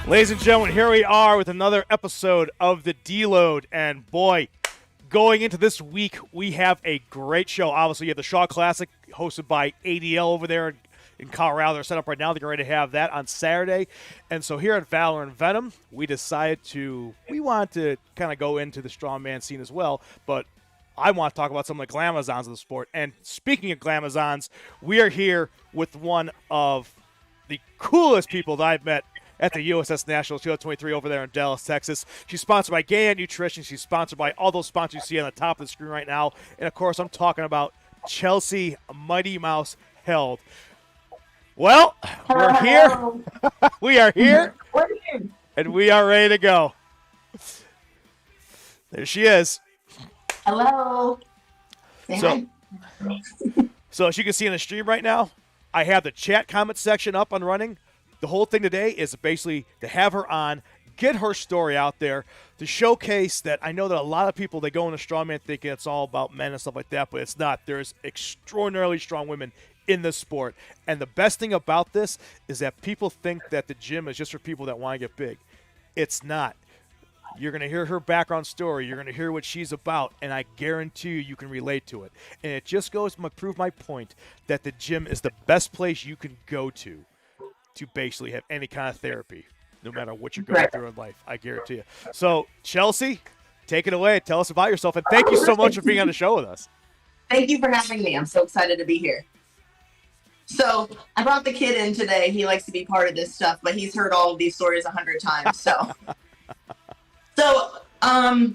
Ladies and gentlemen, here we are with another episode of the Deload. And boy, going into this week, we have a great show. Obviously, you have the Shaw Classic hosted by ADL over there in Colorado. They're set up right now. They're ready to have that on Saturday. And so here at Valor and Venom, we want to kind of go into the strongman scene as well. But I want to talk about some of the glamazons of the sport. And speaking of glamazons, we are here with one of the coolest people that I've met at the USS Nationals 2023 over there in Dallas, Texas. She's sponsored by Gay Nutrition. She's sponsored by all those sponsors you see on the top of the screen right now. And, of course, I'm talking about Chelsea Mighty Mouse Held. Well, we're here. We are here. And we are ready to go. There she is. Hello. So as you can see in the stream right now, I have the chat comment section up and running. The whole thing today is basically to have her on, get her story out there, to showcase that I know that a lot of people, they go into strongman thinking it's all about men and stuff like that, but it's not. There's extraordinarily strong women in this sport. And the best thing about this is that people think that the gym is just for people that want to get big. It's not. You're going to hear her background story. You're going to hear what she's about, and I guarantee you can relate to it. And it just goes to prove my point that the gym is the best place you can go to basically have any kind of therapy, no matter what you're going through in life. I guarantee you. So, Chelsea, take it away. Tell us about yourself, and thank you so much for being on the show with us. Thank you for having me. I'm so excited to be here. So, I brought the kid in today. He likes to be part of this stuff, but he's heard all of these stories 100 times. So,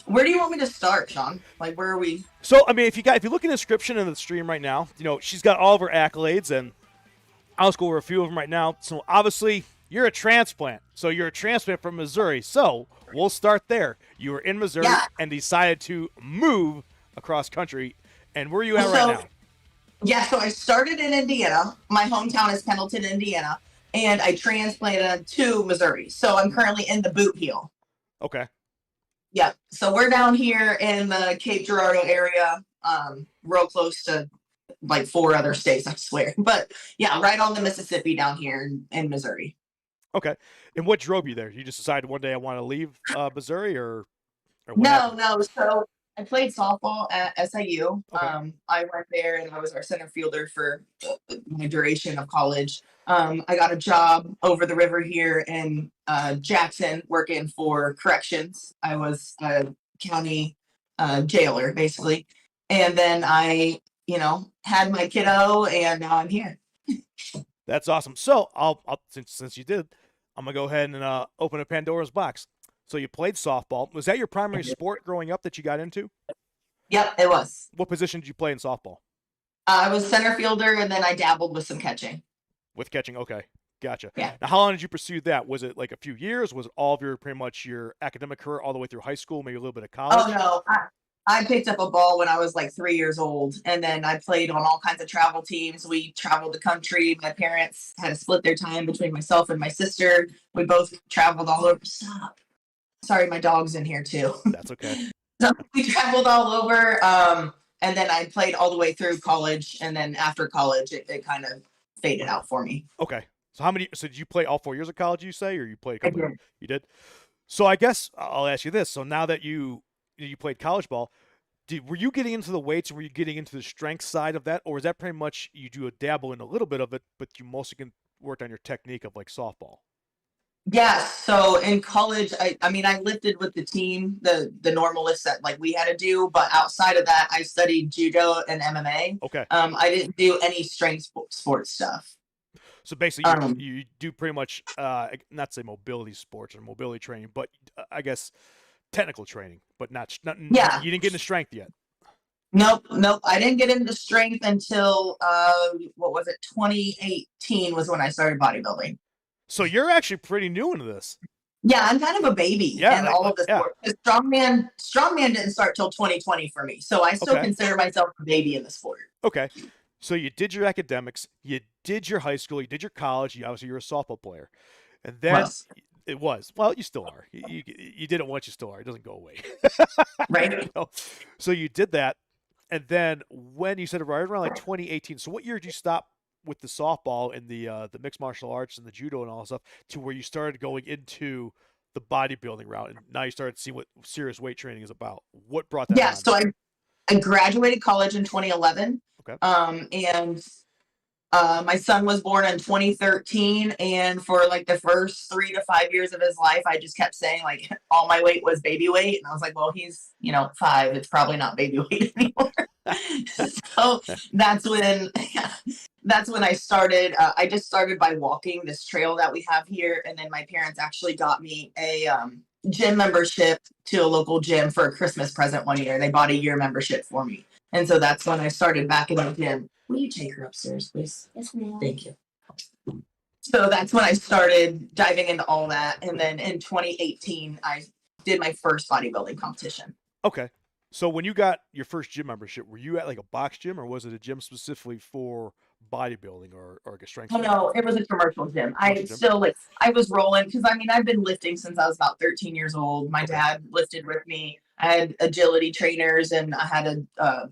where do you want me to start, Sean? Like, where are we? So, I mean, if you look in the description in the stream right now, you know, she's got all of her accolades, and I'll just go over a few of them right now. So, obviously, you're a transplant. So, you're a transplant from Missouri. So, we'll start there. You were in Missouri and decided to move across country. And where are you at right now? Yeah, so I started in Indiana. My hometown is Pendleton, Indiana. And I transplanted to Missouri. So, I'm currently in the boot heel. Okay. Yeah, so we're down here in the Cape Girardeau area, real close to like 4 other states, I swear. But yeah, right on the Mississippi down here in Missouri. Okay. And what drove you there? You just decided one day I want to leave Missouri or what No. happened? So I played softball at SIU. Okay. I went there and I was our center fielder for my duration of college. I got a job over the river here in Jackson working for corrections. I was a county jailer, basically. And then I, had my kiddo, and now I'm here. That's awesome. So I'll since you did, I'm gonna go ahead and open a Pandora's box. So you played softball. Was that your primary sport growing up that you got into? Yep, it was. What position did you play in softball? I was center fielder, and then I dabbled with some catching. With catching, okay. Gotcha. Yeah. Now, how long did you pursue that? Was it like a few years? Was it all of your pretty much your academic career all the way through high school, maybe a little bit of college? Oh, no. I picked up a ball when I was like 3 years old, and then I played on all kinds of travel teams. We traveled the country. My parents had to split their time between myself and my sister. We both traveled all over. Stop. Sorry, my dog's in here too. That's okay. So we traveled all over, and then I played all the way through college, and then after college, it kind of faded out for me. Okay. So did you play all 4 years of college, you say, or you played a couple? I did. You did? So I guess I'll ask you this. So now that you played college ball, were you getting into the weights, or were you getting into the strength side of that, or is that pretty much you do a dabble in a little bit of it, but you mostly worked on your technique of like softball? Yeah, so in college, I mean, I lifted with the team, the normal lifts that like we had to do, but outside of that, I studied judo and MMA. Okay. I didn't do any strength sports stuff. So basically, you do pretty much, not say mobility sports or mobility training, but I guess technical training, but not Yeah. You didn't get into strength yet. Nope. I didn't get into strength until, 2018 was when I started bodybuilding. So you're actually pretty new into this. Yeah, I'm kind of a baby in all of this sport. Strongman didn't start till 2020 for me, so I still consider myself a baby in the sport. Okay, so you did your academics, you did your high school, you did your college. Obviously, you're a softball player, and then well, you still are. You did it once, you still are. It doesn't go away, right? So you did that, and then when you said right around like 2018. So what year did you stop with the softball and the mixed martial arts and the judo and all that stuff to where you started going into the bodybuilding route, and now you started seeing what serious weight training is about? What brought that Yeah. on? So I graduated college in 2011. Okay. And my son was born in 2013, and for like the first 3 to 5 years of his life, I just kept saying like all my weight was baby weight, and I was like, well, he's 5, it's probably not baby weight anymore. So that's when that's when I started. I just started by walking this trail that we have here, and then my parents actually got me a gym membership to a local gym for a Christmas present one year. They bought a year membership for me, and so that's when I started back in the gym. Will you take her upstairs, please? Yes, ma'am. Thank you. So that's when I started diving into all that. And then in 2018, I did my first bodybuilding competition. Okay. So when you got your first gym membership, were you at like a box gym, or was it a gym specifically for bodybuilding or like a strength? Oh, no, it was a commercial gym. Commercial gym? Still I was rolling because I've been lifting since I was about 13 years old. My dad lifted with me. I had agility trainers, and I had a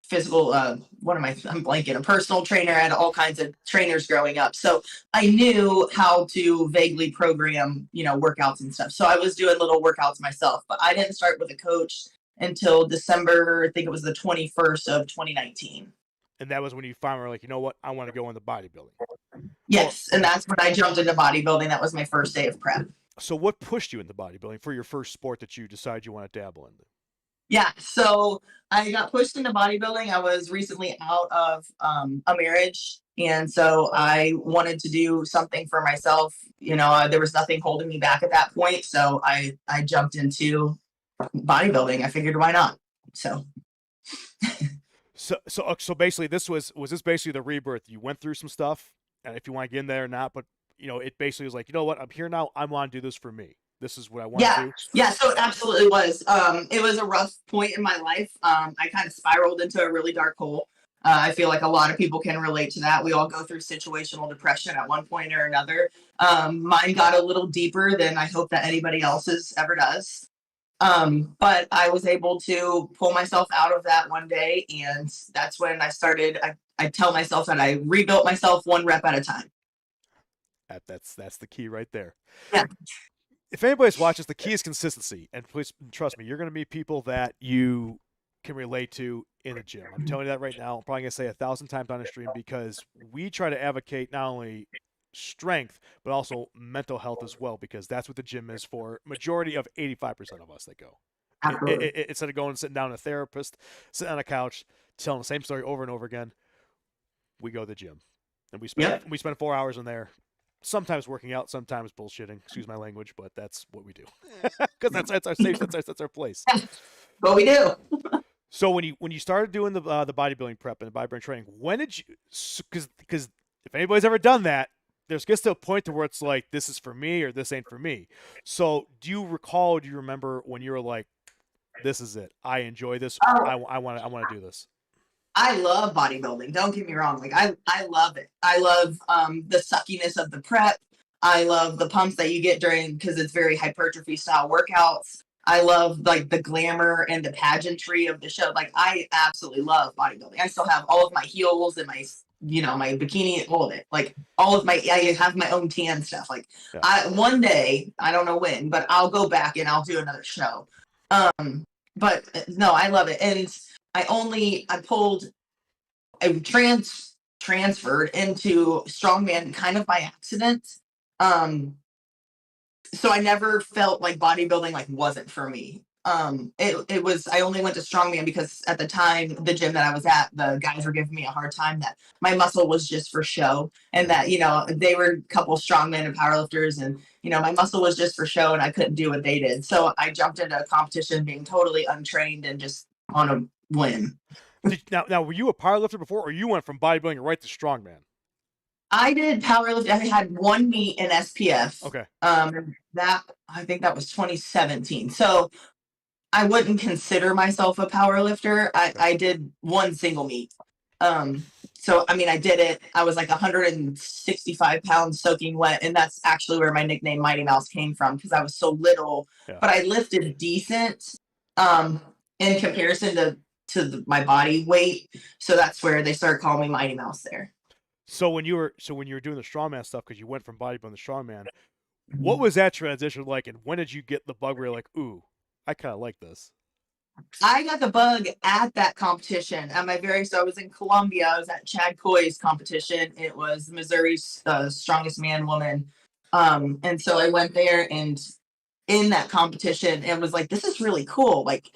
physical I'm blanking, a personal trainer. I had all kinds of trainers growing up, so I knew how to vaguely program workouts and stuff. So I was doing little workouts myself, but I didn't start with a coach until December, I think it was the 21st of 2019. And that was when you finally were like, you know what, I want to go into bodybuilding. Yes. And that's when I jumped into bodybuilding. That was my first day of prep. So what pushed you into bodybuilding for your first sport that you decided you want to dabble in? Yeah, so I got pushed into bodybuilding. I was recently out of a marriage, and so I wanted to do something for myself. There was nothing holding me back at that point, so I jumped into bodybuilding. I figured, why not? So basically, was this basically the rebirth? You went through some stuff, and if you want to get in there or not, but it basically was like, you know what, I'm here now. I want to do this for me. This is what I want to do. Yeah, so it absolutely was. It was a rough point in my life. I kind of spiraled into a really dark hole. I feel like a lot of people can relate to that. We all go through situational depression at one point or another. Mine got a little deeper than I hope that anybody else's ever does. But I was able to pull myself out of that one day, and that's when I started. I tell myself that I rebuilt myself one rep at a time. That's the key right there. Yeah. If anybody's watching, the key is consistency, and please trust me, you're going to meet people that you can relate to in a gym. I'm telling you that right now. I'm probably going to say 1,000 times on the stream, because we try to advocate not only strength but also mental health as well, because that's what the gym is for. Majority of 85% of us that go. Instead of going and sitting down with a therapist, sitting on a couch, telling the same story over and over again, we go to the gym, and we spend 4 hours in there. Sometimes working out, sometimes bullshitting. Excuse my language, but that's what we do, because that's our safe. That's our place. What we do. So when you started doing the bodybuilding prep and the bodybuilding training, when did you? Because if anybody's ever done that, there's gets to a point to where it's like, this is for me or this ain't for me. So do you remember when you were like, this is it, I enjoy this, I want to do this? I love bodybuilding. Don't get me wrong. Like I love it. I love the suckiness of the prep. I love the pumps that you get because it's very hypertrophy style workouts. I love like the glamour and the pageantry of the show. Like I absolutely love bodybuilding. I still have all of my heels and my my bikini, all of it. Like all of I have my own tan stuff. Like one day, I don't know when, but I'll go back and I'll do another show. But no, I love it. And I transferred into strongman kind of by accident. So I never felt like bodybuilding wasn't for me. It was, I only went to strongman because at the time, the gym that I was at, the guys were giving me a hard time that my muscle was just for show, and that, they were a couple strongmen and powerlifters, and, my muscle was just for show and I couldn't do what they did. So I jumped into a competition being totally untrained and just on a whim. Now, were you a powerlifter before, or you went from bodybuilding right to strongman? I did powerlifting. I had one meet in SPF. Okay. I think that was 2017. So I wouldn't consider myself a powerlifter. I did one single meet. So I did it. I was like 165 pounds soaking wet, and that's actually where my nickname Mighty Mouse came from, because I was so little. Yeah. But I lifted decent in comparison to my body weight. So that's where they started calling me Mighty Mouse there. So when you were doing the strongman stuff, because you went from bodybuilding to strongman, what was that transition like, and when did you get the bug where you're like, ooh, I kind of like this? I got the bug at that competition. So I was in Columbia. I was at Chad Coy's competition. It was Missouri's strongest man woman. And so I went there, and in that competition, it was like, this is really cool. Like,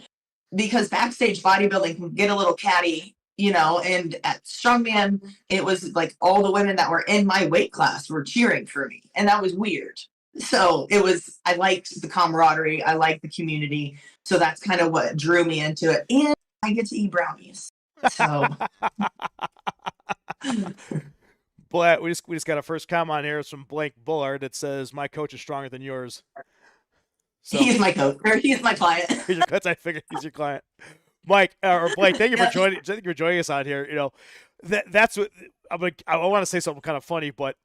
because backstage bodybuilding can get a little catty, and at strongman, it was like all the women that were in my weight class were cheering for me. And that was weird. So I liked the camaraderie. I liked the community. So that's kind of what drew me into it. And I get to eat brownies. So But we just got a first comment here from Blake Bullard that says, my coach is stronger than yours. So he's my coach, or he's my client. he's your coach. I figured he's your client. Mike or Blake, thank you for joining. Thank you for joining us on here. That's what I want to say something kind of funny, but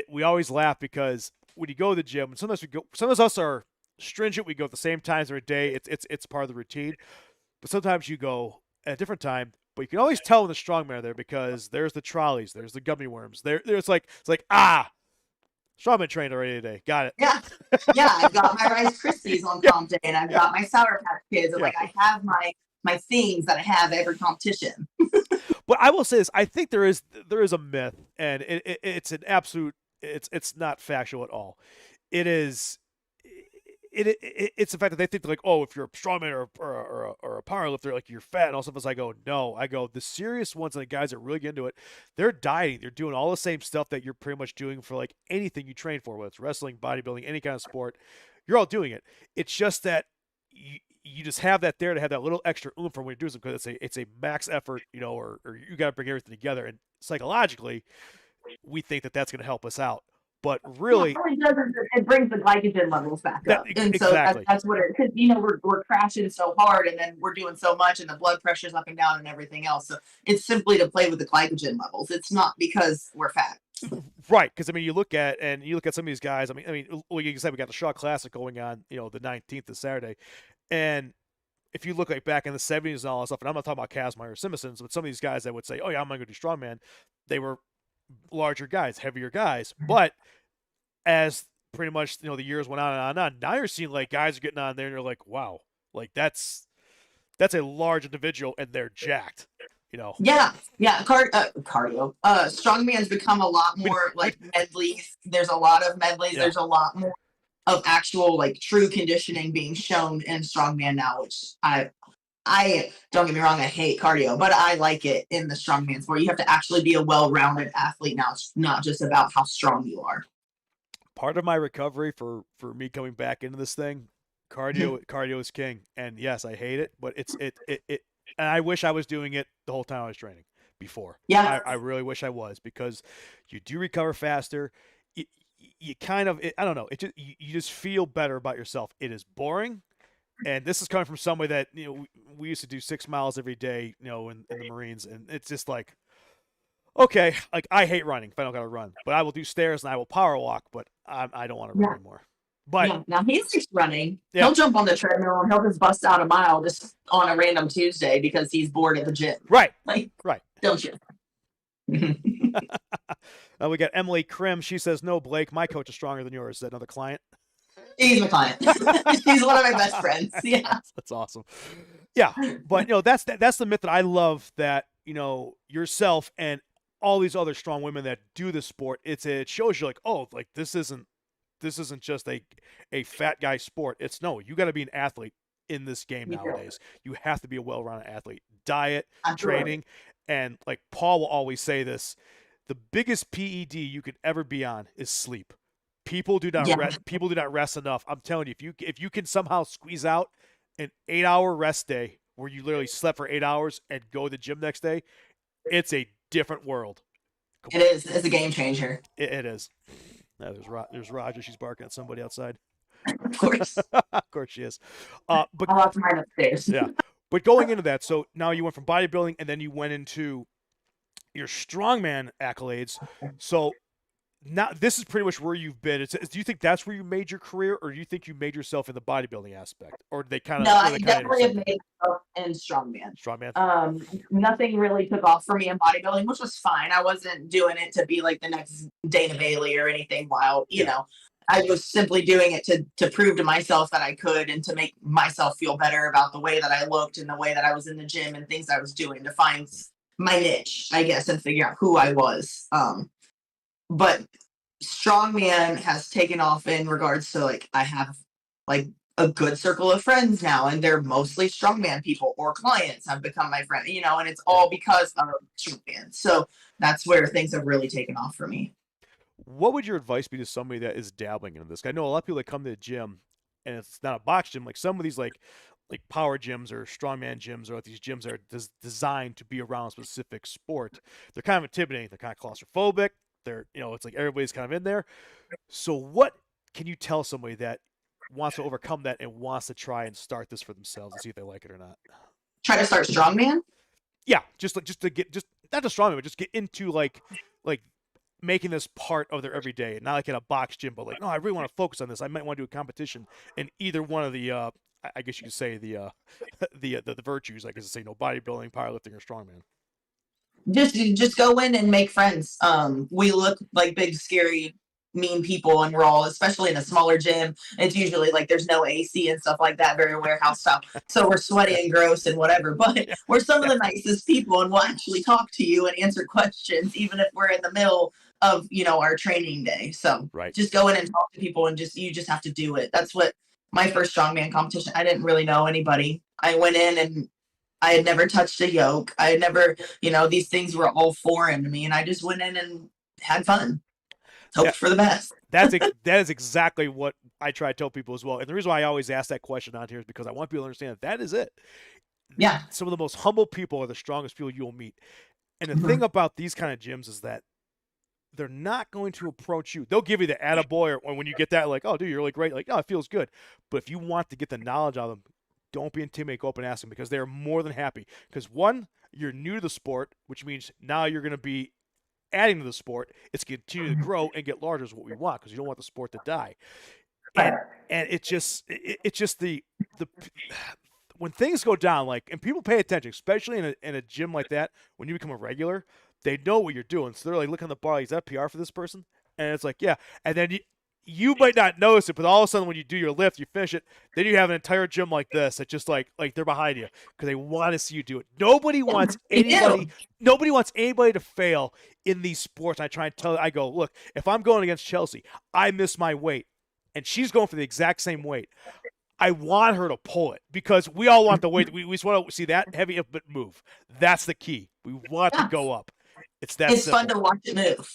we always laugh because when you go to the gym, and sometimes some of us are stringent. We go at the same times every day. It's part of the routine. But sometimes you go at a different time. But you can always tell when the strongmen are there because there's the trolleys, there's the gummy worms. It's like strongman trained already today. Got it. Yeah, I've got my Rice Krispies on comp day, and I've got my Sour Patch Kids, and like I have my things that I have every competition. But I will say this: I think there is a myth, and it's an absolute. It's not factual at all. It is. It's the fact that they think like, oh, if you're a strongman or a powerlifter, like you're fat and all stuff. As I go, no, the serious ones and the guys that really get into it, they're dieting, they're doing all the same stuff that you're pretty much doing for like anything you train for, whether it's wrestling, bodybuilding, any kind of sport, you're all doing it. It's just that you just have that there to have that little extra oomph from when you're doing something because it's a max effort, or you got to bring everything together. And psychologically, we think that that's going to help us out. But really, it brings the glycogen levels back up, and so that's what it. Because we're crashing so hard, and then we're doing so much, and the blood pressure's up and down, and everything else. So it's simply to play with the glycogen levels. It's not because we're fat, right? Because you look at some of these guys. Like you said, we got the Shaw Classic going on, the 19th this Saturday, and if you look like back in the 70s and all that stuff, and I'm not talking about Kazmaier or Simpsons, but some of these guys that would say, oh yeah, I'm going to do strongman, they were larger guys, heavier guys, but as pretty much the years went on and on, now you're seeing like guys are getting on there and you're like, wow, like that's a large individual and they're jacked, Yeah, cardio. Strongman's become a lot more like medleys. There's a lot of medleys. Yeah. There's a lot more of actual like true conditioning being shown in strongman now, which I don't get me wrong, I hate cardio, but I like it in the strongman sport. You have to actually be a well-rounded athlete now. It's not just about how strong you are. Part of my recovery for me coming back into this thing, cardio is king. And yes, I hate it, but it and I wish I was doing it the whole time I was training before. Yeah. I really wish I was, because you do recover faster. You kind of, I don't know, you just feel better about yourself. It is boring. And this is coming from somebody that, we used to do 6 miles every day, in the Marines. And it's just like, okay, like I hate running if I don't got to run, but I will do stairs and I will power walk, but I don't want to run anymore. But now he likes running. Yeah. He'll jump on the treadmill and he'll just bust out a mile just on a random Tuesday because he's bored at the gym. Right. Right. Don't you? We got Emily Krim. She says, no, Blake, my coach is stronger than yours. Is that another client? He's my client. He's one of my best friends. Yeah. That's awesome. Yeah. But, that's the myth that I love, that, yourself and all these other strong women that do the sport, it shows you like, oh, like this isn't just a fat guy sport. It's no, you got to be an athlete in this game nowadays. You have to be a well-rounded athlete. Diet, training, and like Paul will always say this, the biggest PED you could ever be on is sleep. People do not rest. People do not rest enough. I'm telling you, if you can somehow squeeze out an 8-hour rest day where you literally slept for 8 hours and go to the gym next day, it's a different world. It is. It's a game changer. It is. There's Roger. She's barking at somebody outside. Of course. Of course she is. But I'll watch mine upstairs. Yeah. But going into that, so now you went from bodybuilding and then you went into your strongman accolades. So now this is pretty much where you've been. Do you think that's where you made your career, or do you think you made yourself in the bodybuilding aspect, or did they kind No, of, I definitely have made myself in strongman. strongman? Nothing really took off for me in bodybuilding, which was fine. I wasn't doing it to be like the next Dana Bailey or anything wild, you know. I was simply doing it to prove to myself that I could and to make myself feel better about the way that I looked and the way that I was in the gym and things I was doing to find my niche, I guess, and figure out who I was. But strongman has taken off in regards to like I have like a good circle of friends now, and they're mostly strongman people or clients have become my friend, you know, and it's all because of strongman. So that's where things have really taken off for me. What would your advice be to somebody that is dabbling in this? I know a lot of people that come to the gym, and it's not a box gym. Like some of these, like power gyms or strongman gyms, or like these gyms that are designed to be around a specific sport. They're kind of intimidating. They're kind of claustrophobic. They're, you know, it's like everybody's kind of in there. So what can you tell somebody that wants to overcome that and wants to try and start this for themselves and see if they like it or not? Try to start strongman. Yeah, just to get, just not just strongman, but just get into like making this part of their everyday, not like in a box gym, but like, no, I really want to focus on this. I might want to do a competition in either one of the, I guess you could say the the virtues, I guess to say, no, bodybuilding, powerlifting, or strongman. Just go in and make friends. We look like big, scary, mean people, and we're all, especially in a smaller gym. It's usually like there's no AC and stuff like that, very warehouse style. So we're sweaty and gross and whatever. But we're some of the nicest people, and we'll actually talk to you and answer questions, even if we're in the middle of our training day. So just go in and talk to people, and you just have to do it. That's what my first strongman competition. I didn't really know anybody. I went in and I had never touched a yoke. I had never, these things were all foreign to me, and I just went in and had fun. Hoped for the best. That is exactly what I try to tell people as well. And the reason why I always ask that question on here is because I want people to understand that is it. Yeah. Some of the most humble people are the strongest people you'll meet. And the thing about these kind of gyms is that they're not going to approach you. They'll give you the attaboy, or when you get that, like, oh, dude, you're really great. Like, oh, it feels good. But if you want to get the knowledge out of them, don't be intimidated. Go up and ask them, because they're more than happy. Because one, you're new to the sport, which means now you're going to be adding to the sport. It's going to continue to grow and get larger is what we want, because you don't want the sport to die. And it's just the when things go down, like, and people pay attention, especially in a gym like that, when you become a regular, they know what you're doing. So they're like looking at the bar, like, is that PR for this person? And it's like, yeah. And then you might not notice it, but all of a sudden when you do your lift, you finish it, then you have an entire gym like this. It's just like they're behind you because they want to see you do it. Nobody wants anybody to fail in these sports. I try and I go, look, if I'm going against Chelsea, I miss my weight, and she's going for the exact same weight. I want her to pull it, because we all want the weight. We just want to see that heavy move. That's the key. We want to go up. It's fun to watch it move.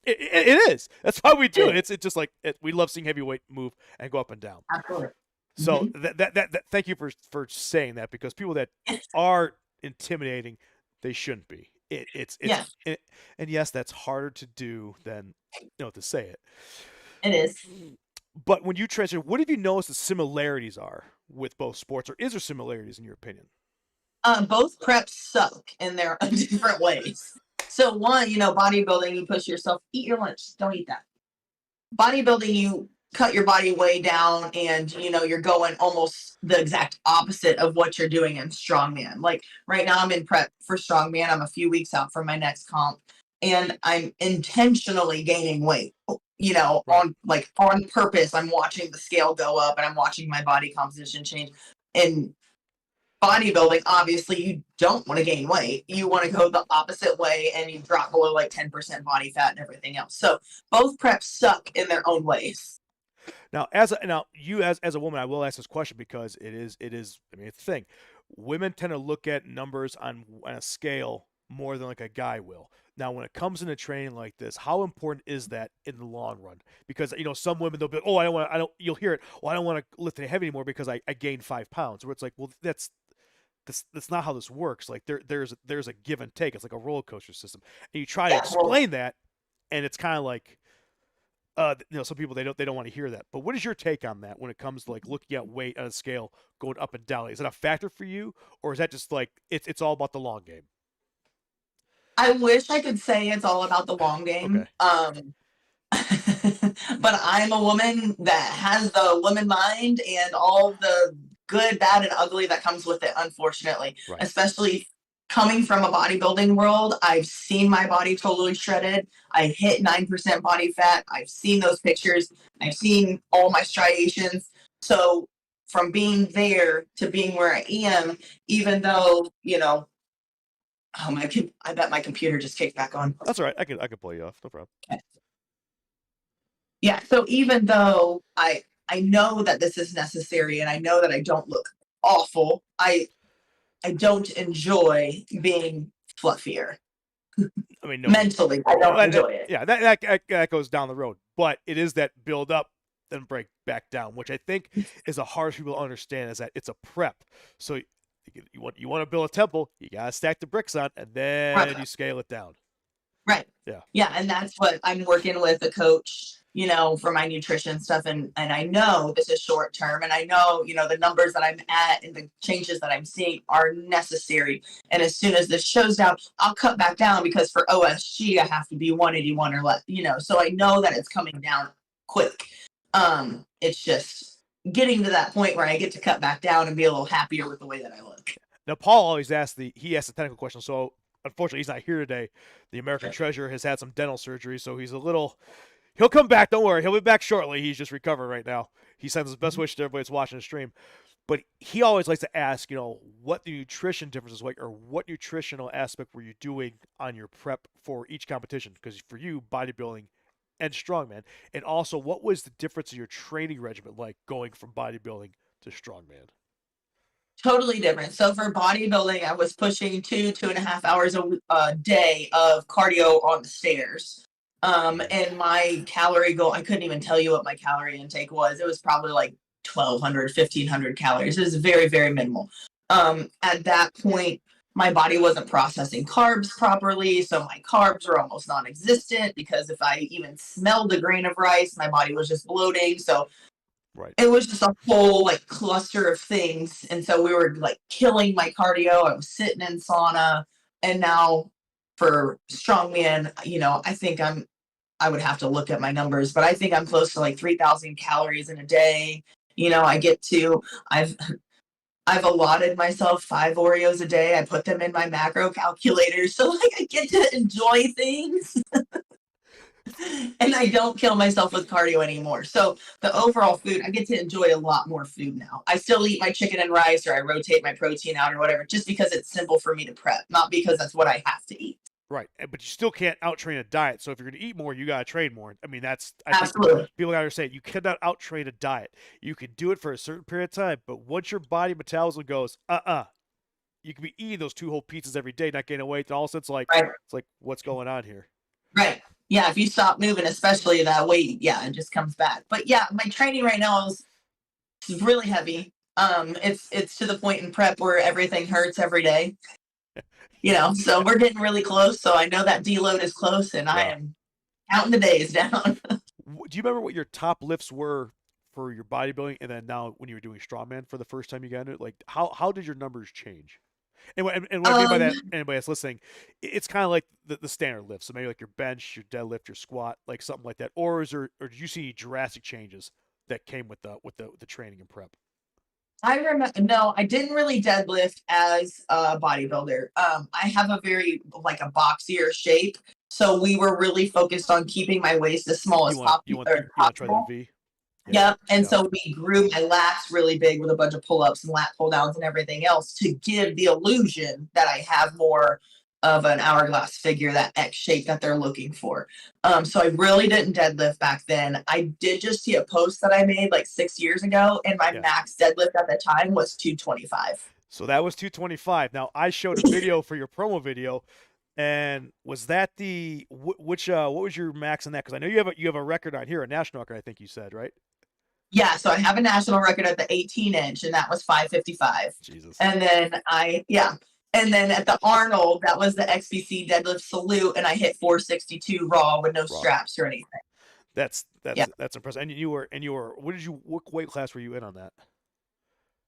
it is. That's why we do it. It's just like we love seeing heavyweight move and go up and down. Absolutely. So that thank you for saying that, because people that are intimidating, they shouldn't be. And yes, that's harder to do than to say it. It is. But when you transition, what have you noticed the similarities are with both sports, or is there similarities in your opinion? Both preps suck in their different ways. So one, bodybuilding, you push yourself, eat your lunch, don't eat that. Bodybuilding, you cut your body way down, and you're going almost the exact opposite of what you're doing in strongman. Like right now I'm in prep for strongman. I'm a few weeks out from my next comp, and I'm intentionally gaining weight, on purpose. I'm watching the scale go up, and I'm watching my body composition change. And bodybuilding, obviously, you don't want to gain weight. You want to go the opposite way, and you drop below like 10% body fat and everything else. So both preps suck in their own ways. Now, you as a woman, I will ask this question because it is. I mean, it's the thing. Women tend to look at numbers on a scale more than like a guy will. Now, when it comes into training like this, how important is that in the long run? Because some women, they'll be like, oh, you'll hear it. Well, I don't want to lift it heavy anymore because I gained 5 pounds. Where it's like, well, that's not how this works. Like there's a give and take. It's like a roller coaster system, and you try to explain that, and it's kind of like, some people they don't want to hear that. But what is your take on that when it comes to like looking at weight on a scale going up and down? Is it a factor for you, or is that just like it's all about the long game? I wish I could say it's all about the long game. Okay. but I'm a woman that has the woman mind and all the good, bad, and ugly that comes with it, unfortunately. Right. Especially coming from a bodybuilding world, I've seen my body totally shredded. I hit 9% body fat. I've seen those pictures. I've seen all my striations. So from being there to being where I am, even though, I bet my computer just kicked back on. That's all right. I can pull you off. No problem. Yeah, so even though I know that this is necessary and I know that I don't look awful, I don't enjoy being fluffier. I mean, no, Mentally, I don't enjoy it. Yeah, that goes down the road, but it is that build up then break back down, which I think is a hard for people to understand. Is that it's a prep. So you want to build a temple, you gotta stack the bricks on, and then you scale it down. Right. Yeah. Yeah, and that's what I'm working with a coach, for my nutrition stuff. And I know this is short term, and I know, the numbers that I'm at and the changes that I'm seeing are necessary. And as soon as this shows down, I'll cut back down because for OSG, I have to be 181 or less, so I know that it's coming down quick. It's just getting to that point where I get to cut back down and be a little happier with the way that I look. Now, Paul always asks the technical question. So unfortunately, he's not here today. The American Treasure has had some dental surgery, so he'll come back. Don't worry. He'll be back shortly. He's just recovering right now. He sends his best wishes to everybody that's watching the stream. But he always likes to ask, what the nutrition difference is like, or what nutritional aspect were you doing on your prep for each competition? Because for you, bodybuilding and strongman. And also, what was the difference in your training regimen like going from bodybuilding to strongman? Totally different. So for bodybuilding, I was pushing 2.5 hours a day of cardio on the stairs. And my calorie goal, I couldn't even tell you what my calorie intake was. It was probably like 1,200, 1,500 calories. It was very, very minimal. At that point, my body wasn't processing carbs properly. So my carbs were almost non-existent because if I even smelled a grain of rice, my body was just bloating. So right. It was just a whole cluster of things. And so we were killing my cardio. I was sitting in sauna. And now for strongman, I think I would have to look at my numbers, but I think I'm close to 3,000 calories in a day. I've allotted myself 5 Oreos a day. I put them in my macro calculator. So I get to enjoy things. And I don't kill myself with cardio anymore. So the overall food, I get to enjoy a lot more food now. I still eat my chicken and rice, or I rotate my protein out or whatever, just because it's simple for me to prep, not because that's what I have to eat. Right. But you still can't out-train a diet. So if you're going to eat more, you got to train more. I mean, I Absolutely. think people got to understand, you cannot out-train a diet. You can do it for a certain period of time, but once your body metabolism goes, you can be eating those 2 whole pizzas every day, not gaining weight. And all of a sudden it's like, what's going on here? Right. Yeah, if you stop moving, especially that weight, it just comes back. But yeah, my training right now is really heavy. It's to the point in prep where everything hurts every day. So we're getting really close. So I know that deload is close, and I am counting the days down. Do you remember what your top lifts were for your bodybuilding, and then now when you were doing strongman for the first time you got into it? Like how did your numbers change? And what I mean by that, anybody that's listening, it's kind of like the standard lift. So maybe like your bench, your deadlift, your squat, like something like that. Or did you see drastic changes that came with the training and prep? I remember, no, I didn't really deadlift as a bodybuilder. I have a very a boxier shape, so we were really focused on keeping my waist as small as possible. You want to try that V? Yep. And so we grew my lats really big with a bunch of pull-ups and lat pull-downs and everything else to give the illusion that I have more of an hourglass figure, that X shape that they're looking for. So I really didn't deadlift back then. I did just see a post that I made 6 years ago, and my max deadlift at the time was 225. So that was 225. Now I showed a video for your promo video, and was that what was your max in that? Because I know you have a record on here, a national record, I think you said, right? Yeah, so I have a national record at the 18-inch, and that was 555. Jesus. And then And then at the Arnold, that was the XBC deadlift salute, and I hit 462 raw with no straps or anything. That's impressive. And you were what weight class were you in on that?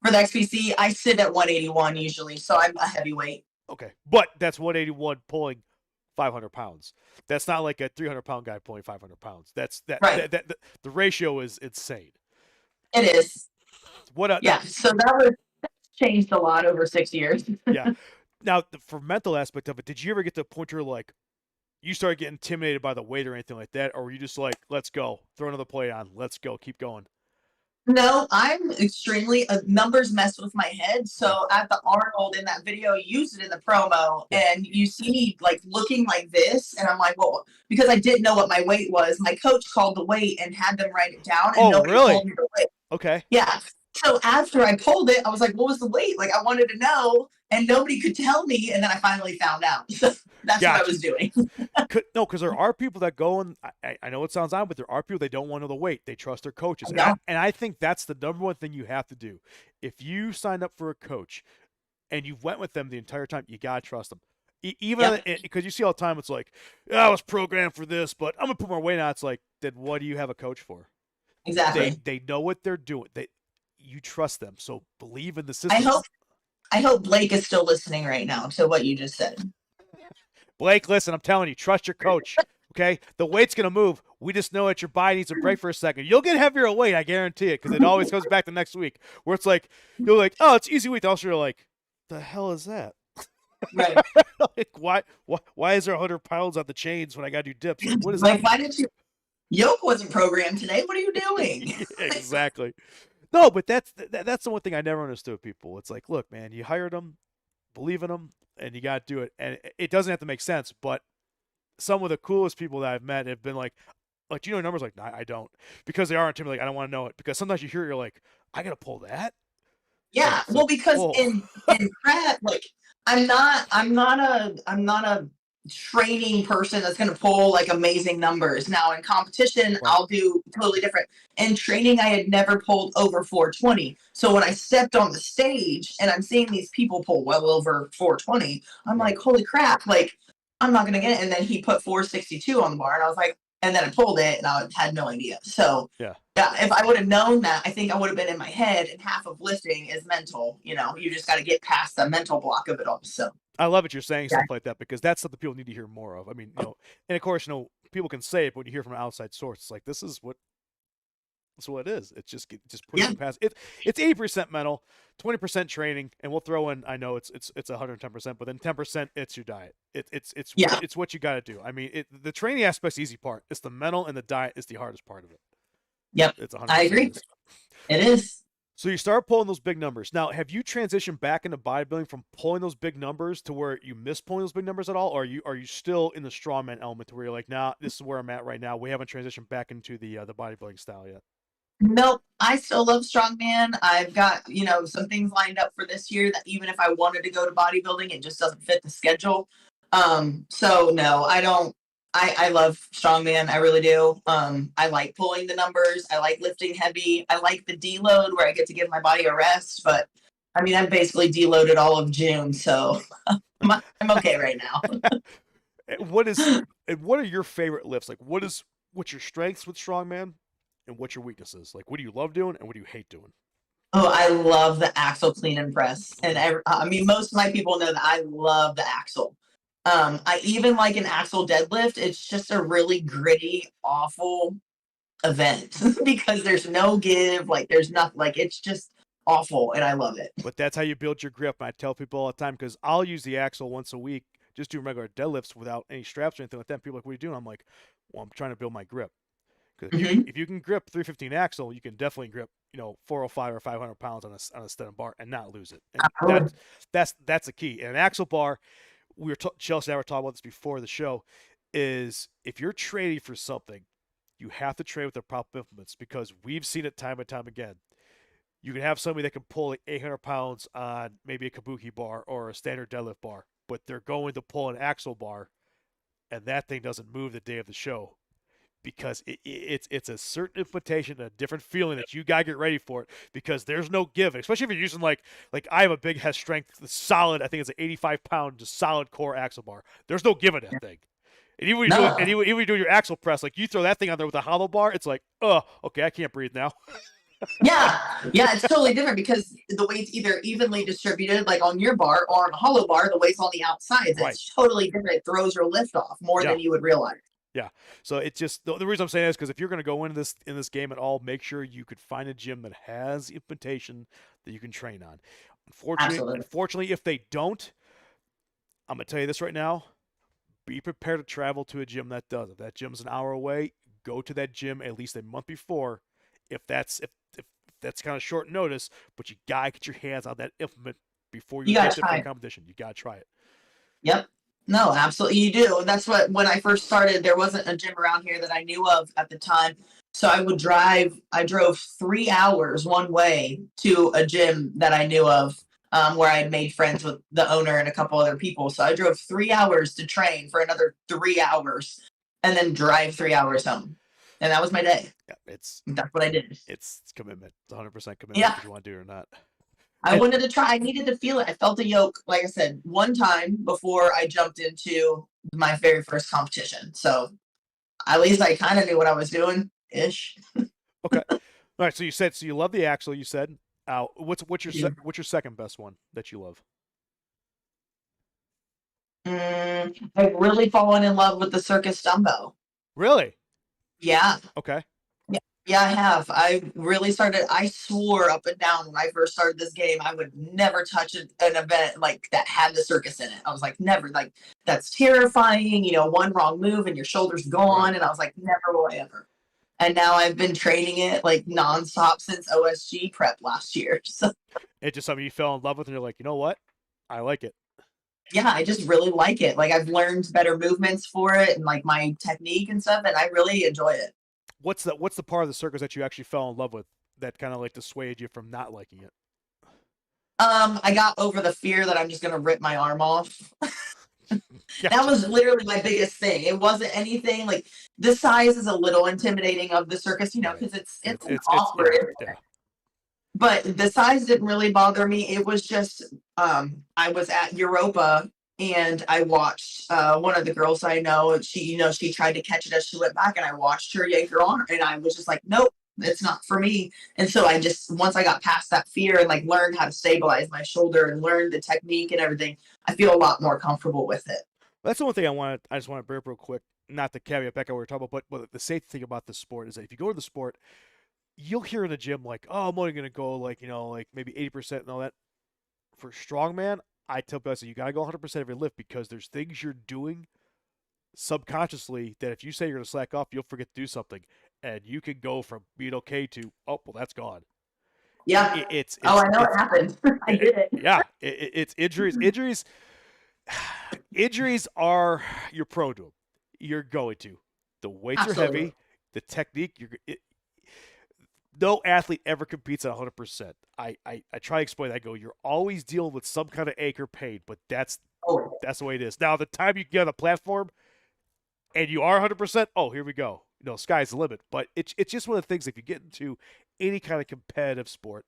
For the XBC, I sit at 181 usually, so I'm a heavyweight. Okay, but that's 181 pulling 500 pounds. That's not like a 300-pound guy pulling 500 pounds. Right. The ratio is insane. It is. What now? Yeah. So that's changed a lot over 6 years. Yeah. Now, for mental aspect of it, did you ever get to a point where like you started getting intimidated by the weight or anything like that, or were you just like, let's go, throw another plate on, let's go, keep going? No, I'm extremely numbers mess with my head. Yeah. So at the Arnold in that video, you used it in the promo, Yeah. and you see me like looking like this, and I'm like, well, because I didn't know what my weight was. My coach called the weight and had them write it down, and Oh, nobody really? told me the weight. Okay. Yeah. So after I pulled it, I was like, what was the weight? Like I wanted to know, and nobody could tell me, and then I finally found out. So that's what I Gotcha. was doing. No, because there are people that go and I know it sounds odd, but there are people that don't want to know the weight. They trust their coaches, No. and I think that's the number one thing you have to do. If you signed up for a coach and you went with them the entire time, you gotta trust them. Even because you see all the time, it's like, I was programmed for this, but I'm gonna put more weight on. It's like, then what do you have a coach for? Exactly. They know what they're doing. You trust them, so believe in the I system. hope Blake is still listening right now to what you just said. Blake, listen, I'm telling you, trust your coach. Okay, the weight's gonna move. We just know that your body needs a break for a second. You'll get heavier weight, I guarantee it, because it always comes back the next week. Where it's like you're like, oh, it's easy weight. Also, you're like, the hell is that? Right. Like, why is there 100 pounds on the chains when I gotta do dips? Like, what is like, that? why didn't you? Yoke wasn't programmed today. What are you doing? Exactly. No, but that's the one thing I never understood with people. It's like, look, man, you hired them, believe in them, and you got to do it. And it doesn't have to make sense, but some of the coolest people that I've met have been like, do you know numbers? Like, nah, I don't, because they are intimidating. Like, I don't want to know it, because sometimes you hear it, you're like, I gotta pull that. Yeah, It's well, like, because whoa. in prep, like I'm not a training person that's going to pull like amazing numbers. Now in competition, Right. I'll do totally different. In training, I had never pulled over 420. So when I stepped on the stage and I'm seeing these people pull well over 420, I'm Right. like, holy crap! Like I'm not going to get it. And then he put 462 on the bar, and I was like, and then I pulled it, and I had no idea. So Yeah. yeah, if I would have known that, I think I would have been in my head, and half of lifting is mental. You just got to get past the mental block of it all. So, I love it you're saying yeah. stuff like that, because that's something people need to hear more of. I mean, and of course, people can say it, but when you hear from an outside source, it's like, this is what it is. It's just pushing Yeah. past it. It's 80% mental, 20% training, and we'll throw in. I know it's 110%, but then 10% it's your diet. Yeah. It's what you got to do. I mean, the training aspect's the easy part. It's the mental and the diet is the hardest part of it. Yep. It's 100%. I agree. It is. So you start pulling those big numbers. Now, have you transitioned back into bodybuilding from pulling those big numbers to where you miss pulling those big numbers at all, or are you still in the strongman element to where you're like, nah, this is where I'm at right now. We haven't transitioned back into the bodybuilding style yet. Nope. I still love strongman. I've got, some things lined up for this year that even if I wanted to go to bodybuilding, it just doesn't fit the schedule. So no, I don't. I love strongman. I really do. I like pulling the numbers. I like lifting heavy. I like the deload where I get to give my body a rest. But I mean, I've basically deloaded all of June, so I'm okay right now. What are your favorite lifts? Like, what's your strengths with strongman, and what's your weaknesses? Like, what do you love doing, and what do you hate doing? Oh, I love the axle clean and press. And I mean, most of my people know that I love the axle. I even like an axle deadlift. It's just a really gritty, awful event because there's no give. Like, there's nothing. Like, it's just awful, and I love it. But that's how you build your grip. And I tell people all the time, because I'll use the axle once a week, just do regular deadlifts without any straps or anything like that. And people are like, what are you doing? I'm like, well, I'm trying to build my grip. Because if you can grip 315 axle, you can definitely grip 405 or 500 pounds on a stem bar and not lose it. And that's the key. And an axle bar, Chelsea and I were talking about this before the show, is if you're training for something, you have to train with the proper implements, because we've seen it time and time again. You can have somebody that can pull like 800 pounds on maybe a kabuki bar or a standard deadlift bar, but they're going to pull an axle bar, and that thing doesn't move the day of the show, because it's a certain implementation, a different feeling that you gotta get ready for it, because there's no give, especially if you're using like I have a big head strength, solid. I think it's an 85-pound just solid core axle bar. There's no give in that thing. And even when you do your axle press, like you throw that thing on there with a hollow bar, it's like, oh, okay, I can't breathe now. Yeah, yeah, it's totally different because the weight's either evenly distributed, like on your bar, or on a hollow bar, the weight's on the outsides. Right. It's totally different. It throws your lift off more Yeah. than you would realize. Yeah. So it's just the reason I'm saying is because if you're going to go into this game at all, make sure you could find a gym that has implementation that you can train on. Absolutely. Unfortunately, if they don't, I'm going to tell you this right now. Be prepared to travel to a gym that does. If that gym's an hour away, go to that gym at least a month before. If that's kind of short notice, but you gotta get your hands on that implement before you You get gotta there for try a it. competition. You gotta try it. Yep. No, absolutely. You do. That's what, when I first started, there wasn't a gym around here that I knew of at the time. So I drove 3 hours one way to a gym that I knew of, where I had made friends with the owner and a couple other people. So I drove 3 hours to train for another 3 hours and then drive 3 hours home. And that was my day. Yeah, That's what I did. it's commitment. It's 100% commitment Yeah. if you want to do it or not. I And wanted to try. I needed to feel it. I felt a yoke, like I said, one time before I jumped into my very first competition. So at least I kind of knew what I was doing ish. okay, all right. So you said you love the axle. You said what's your second best one that you love? I've really fallen in love with the circus dumbbell. Really? Yeah. Okay. Yeah, yeah, I have. I really started. I swore up and down when I first started this game, I would never touch an event like that had the circus in it. I was like, never. Like, that's terrifying. You know, one wrong move and your shoulder's Right. gone. And I was like, never will I ever. And now I've been training it like nonstop since OSG prep last year. So It's just something you fell in love with, and you're like, you know what? I like it. yeah, I just really like it. Like, I've learned better movements for it and like my technique and stuff, and I really enjoy it. What's the part of the circus that you actually fell in love with that kind of like dissuaded you from not liking it? I got over the fear that I'm just gonna rip my arm off. That Gotcha. was literally my biggest thing. It wasn't anything like, the size is a little intimidating of the circus, you know, Right. because it's an It's awkward yeah, area. yeah. But the size didn't really bother me. It was just, I was at Europa and I watched one of the girls I know. She tried to catch it as she went back, and I watched her yank her arm, and I was just like, nope, it's not for me. And so I just, once I got past that fear and like learned how to stabilize my shoulder and learned the technique and everything, I feel a lot more comfortable with it. That's the one thing I just want to bring up real quick. Not the caveat back what we were talking about, but the safety thing about the sport is that if you go to the sport, you'll hear in the gym like, "Oh, I'm only gonna go like like maybe 80% and all that." For strongman, I tell people I say you gotta go 100% every lift because there's things you're doing subconsciously that if you say you're gonna slack off, you'll forget to do something, and you can go from being okay to well that's gone. Yeah. It, it's Oh, it's I know it it's happened. I it, did it. yeah, it's injuries. Injuries are you're prone to them. You're going to. The weights are Absolutely. heavy. The technique. No athlete ever competes at 100%. I try to explain that. I go, you're always dealing with some kind of ache or pain, but Oh, that's the way it is. Now, the time you get on the platform and you are 100%, oh, here we go. Sky's the limit. But it's just one of the things. If you get into any kind of competitive sport,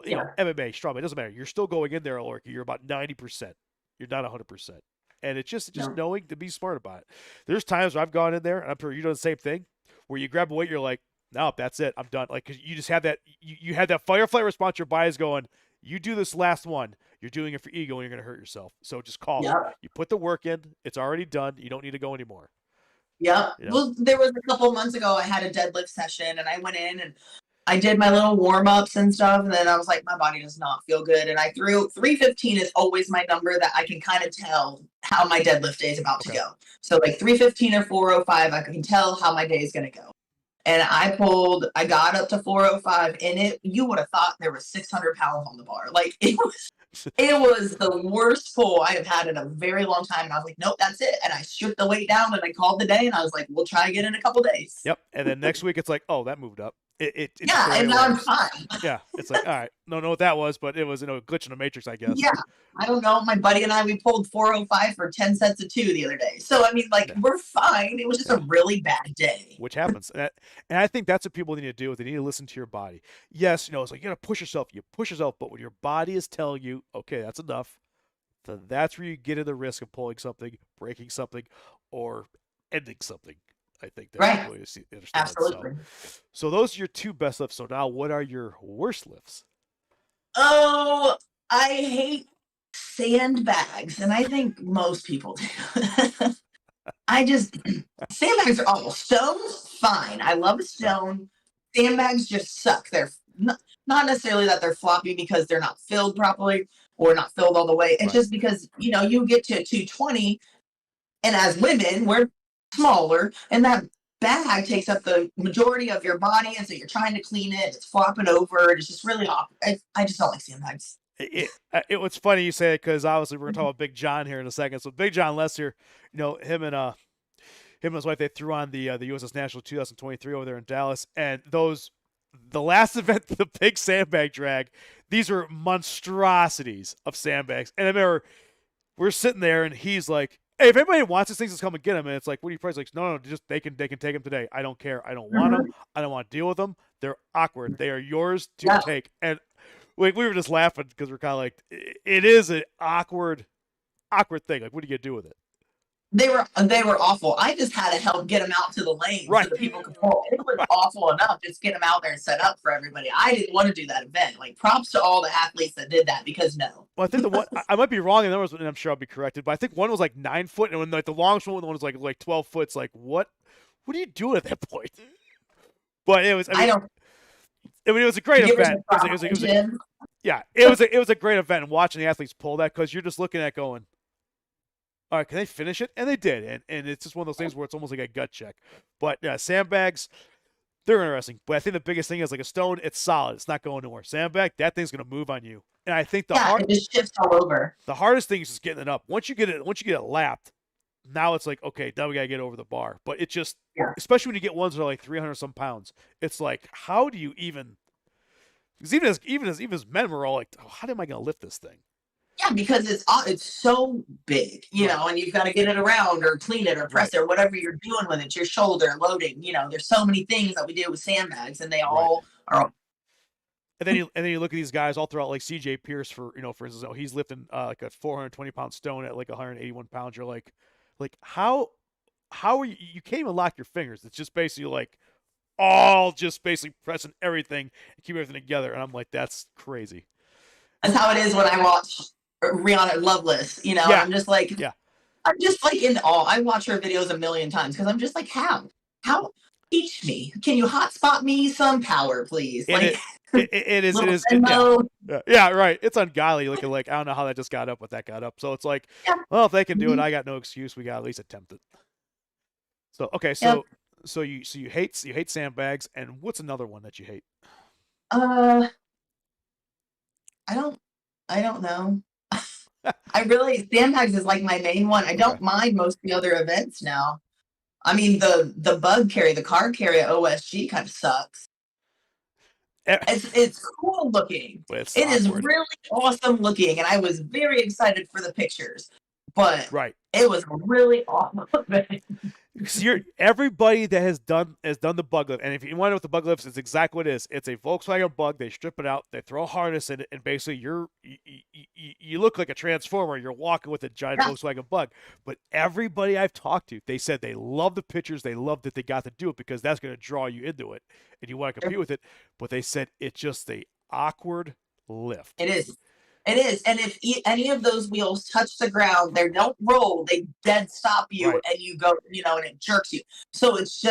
yeah. MMA, strongman, it doesn't matter. You're still going in there, Lorky. You're about 90%. You're not 100%. And it's just No. knowing to be smart about it. There's times where I've gone in there, and I'm sure you do the same thing, where you grab a weight, you're like, no, that's it. I'm done. Like, because you just have that, you had that fight or flight response. Your body's going, you do this last one, you're doing it for ego, and you're going to hurt yourself. So just call it. Yeah. You put the work in. It's already done. You don't need to go anymore. Yeah. You know? Well, there was a couple months ago, I had a deadlift session and I went in and I did my little warm ups and stuff. And then I was like, my body does not feel good. And I threw 315 is always my number that I can kind of tell how my deadlift day is about to Okay. go. So like 315 or 405, I can tell how my day is going to go. And I got up to 405 and you would have thought there was 600 pounds on the bar. Like, it was the worst pull I have had in a very long time. And I was like, nope, that's it. And I stripped the weight down and I called the day and I was like, we'll try again in a couple days. Yep. And then next week, it's like, oh, that moved up. It's just Yeah. the way And it now I'm works. fine. Yeah. It's like, all right, don't know what that was, but it was a glitch in the matrix, I guess. Yeah. I don't know. My buddy and I, we pulled 405 for 10 sets of two the other day. So, I mean, like, Yeah. we're fine. It was just a Yeah. really bad day. Which happens. And I think that's what people need to do. They need to listen to your body. Yes, it's like you got to push yourself. You push yourself, but when your body is telling you, okay, that's enough, then that's where you get in the risk of pulling something, breaking something, or ending something. I think that's Right. the way to understand it. Absolutely. So those are your two best lifts. So now, what are your worst lifts? Oh, I hate sandbags, and I think most people do. I just sandbags are awful. Stones, fine. I love a Right. stone. Sandbags just suck. They're not necessarily that they're floppy because they're not filled properly or not filled all the way. It's Right. just because you get to 220, and as women, we're smaller, and that bag takes up the majority of your body, and so you're trying to clean it. It's flopping over. It's just really awkward. I just don't like sandbags. It was funny you say it because obviously we're gonna talk about Big John here in a second. So Big John Lester, him and his wife, they threw on the USS National 2023 over there in Dallas, and the last event, the big sandbag drag, these were monstrosities of sandbags. And I remember we're sitting there, and he's like, "Hey, if anybody wants these things, just come and get them." And it's like, "What do you price?" Like, "No, just they can take them today. I don't care. I don't want them. Mhm. I don't want to deal with them. They're awkward. They are yours to Yeah. take." And we were just laughing because we're kind of like, it is an awkward thing. Like, what are you gonna do with it? They were awful. I just had to help get them out to the lane so Right. that people could pull. It was Right. awful enough just get them out there and set up for everybody. I didn't want to do that event. Like props to all the athletes that did that because no. Well, I think the one I might be wrong in numbers, and I'm sure I'll be corrected. But I think one was like 9 foot, and when like the longest one was like 12 foot. It's like what are you doing at that point? But it was. I don't It was a great give us event. a prop, Jim. Yeah, it was a great event. And watching the athletes pull that because you're just looking at going, all right, can they finish it? And they did. And it's just one of those things where it's almost like a gut check. But yeah, sandbags, they're interesting. But I think the biggest thing is like a stone, it's solid. It's not going nowhere. Sandbag, that thing's going to move on you. And I think It just shifts all over. the hardest thing is just getting it up. Once you get it lapped, now it's like, okay, now we got to get over the bar. But it just, especially when you get ones that are like 300 some pounds, it's like, how do you even, because even as men, we're all like, oh, how am I going to lift this thing? Yeah, because it's so big, and you've got to get it around or clean it or press it or whatever you're doing with it. Your shoulder loading, there's so many things that we do with sandbags, and they all are. And then you look at these guys all throughout, like CJ Pierce for instance, he's lifting like a 420-pound stone at like 181 pounds. You're like how are you can't even lock your fingers. It's just basically like all just basically pressing everything and keep everything together. And I'm like, that's crazy. That's how it is when I watch Rihanna Loveless. I'm just like, in awe. I watch her videos a million times because I'm just like, how teach me? Can you hotspot me some power, please? It is yeah, right. It's ungodly looking like I don't know how that just got up, but that got up. So it's like, well, if they can do it, I got no excuse. We got to at least attempt it. So okay, so you hate sandbags, and what's another one that you hate? I don't know. Sandbags is like my main one. I don't mind most of the other events now. I mean, the bug carry, the car carry at OSG kind of sucks. It's cool looking. It is really awesome looking, and I was very excited for the pictures. But it was really awesome. Everybody that has done the bug lift, and if you want to know what the bug lift is, it's exactly what it is. It's a Volkswagen Bug. They strip it out, they throw a harness in it, and basically you look like a transformer. You're walking with a giant Volkswagen Bug. But everybody I've talked to, they said they love the pictures. They love that they got to do it because that's going to draw you into it, and you want to compete with it. But they said it's just a awkward lift. It is. It is. And if any of those wheels touch the ground, they don't roll, they dead stop you and you go, and it jerks you. So it's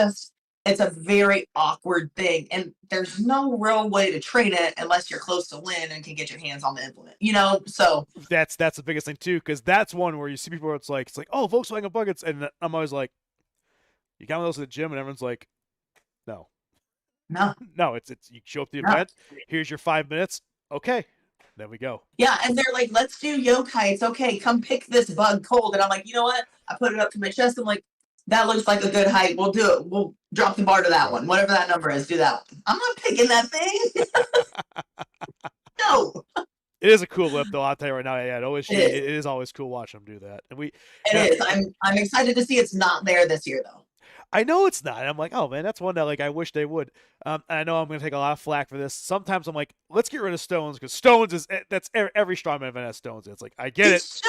a very awkward thing. And there's no real way to train it unless you're close to win and can get your hands on the implement, so. That's the biggest thing too. Cause that's one where you see people where it's like, oh, Volkswagen Buckets. And I'm always like, you got one of those at the gym and everyone's like, no, it's you show up to the event. Here's your 5 minutes. Okay. There we go. Yeah, and they're like, let's do yoke heights. Okay, come pick this bug cold. And I'm like, you know what? I put it up to my chest. I'm like, that looks like a good height. We'll do it. We'll drop the bar to that one. Whatever that number is, do that one. I'm not picking that thing. No. It is a cool lift, though. I'll tell you right now. Yeah, it is always cool watching them do that. And it is. I'm excited to see it's not there this year, though. I know it's not. I'm like, oh man, that's one that like I wish they would. I know I'm going to take a lot of flack for this. Sometimes I'm like, let's get rid of stones because stones that's every strongman event has stones. It's like I get it's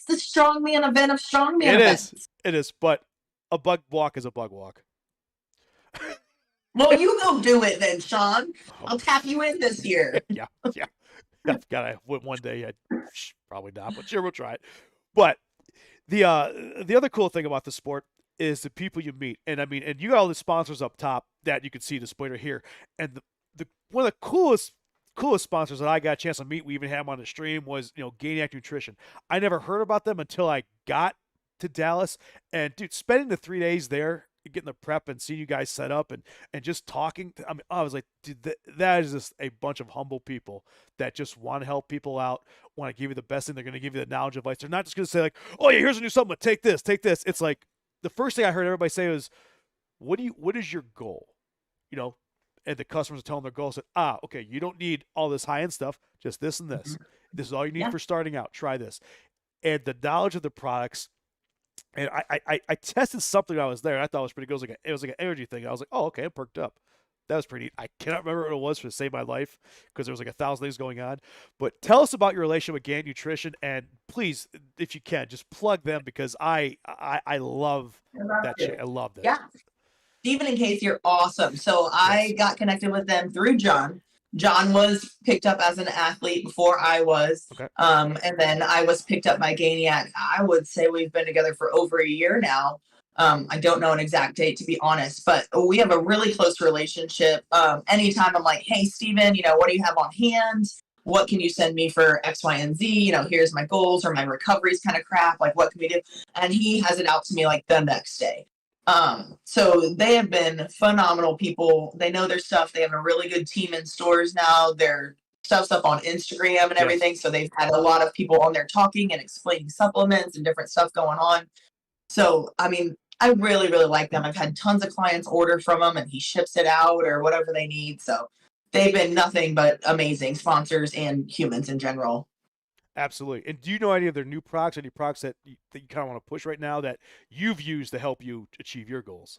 the strongman event of strongman events. It is, but A bug walk is a bug walk. Well, you go do it then, Sean. Oh, I'll tap you in this year. yeah. I've got to one day. Probably not, but sure, we'll try it. But the other cool thing about the sport is the people you meet, and I mean, and you got all the sponsors up top that you can see displayed right here, and the one of the coolest sponsors that I got a chance to meet, we even had them on the stream, was Gainiac Nutrition. I never heard about them until I got to Dallas, and dude, spending the 3 days there, getting the prep and seeing you guys set up and just talking. I mean, I was like, dude, that is just a bunch of humble people that just want to help people out, want to give you the best thing. They're going to give you the knowledge, advice. They're not just going to say like, oh yeah, here's a new supplement. Take this. It's like the first thing I heard everybody say was, what is your goal? And the customers are telling their goal. Said, okay, you don't need all this high end stuff, just this and this. This is all you need for starting out. Try this. And the knowledge of the products. And I tested something when I was there. And I thought it was pretty good. It was like an energy thing. I was like, oh, okay, I'm perked up. That was pretty neat. I cannot remember what it was to save my life because there was like 1,000 things going on. But tell us about your relationship with Gain Nutrition, and please, if you can, just plug them because I love that shit. I love that. Yeah. Stephen and Casey are awesome. So I got connected with them through John. John was picked up as an athlete before I was. Okay. And then I was picked up by Gainiac. I would say we've been together for over a year now. I don't know an exact date, to be honest, but we have a really close relationship. Anytime I'm like, hey, Stephen, what do you have on hand? What can you send me for X, Y, and Z? Here's my goals or my recovery's kind of crap. Like, what can we do? And he has it out to me like the next day. So they have been phenomenal people. They know their stuff. They have a really good team in stores now. Their stuff's up on Instagram and everything. So they've had a lot of people on there talking and explaining supplements and different stuff going on. So, I mean, I really, really like them. I've had tons of clients order from him and he ships it out or whatever they need. So they've been nothing but amazing sponsors and humans in general. Absolutely. And do you know any of their new products, any products that you kind of want to push right now that you've used to help you achieve your goals?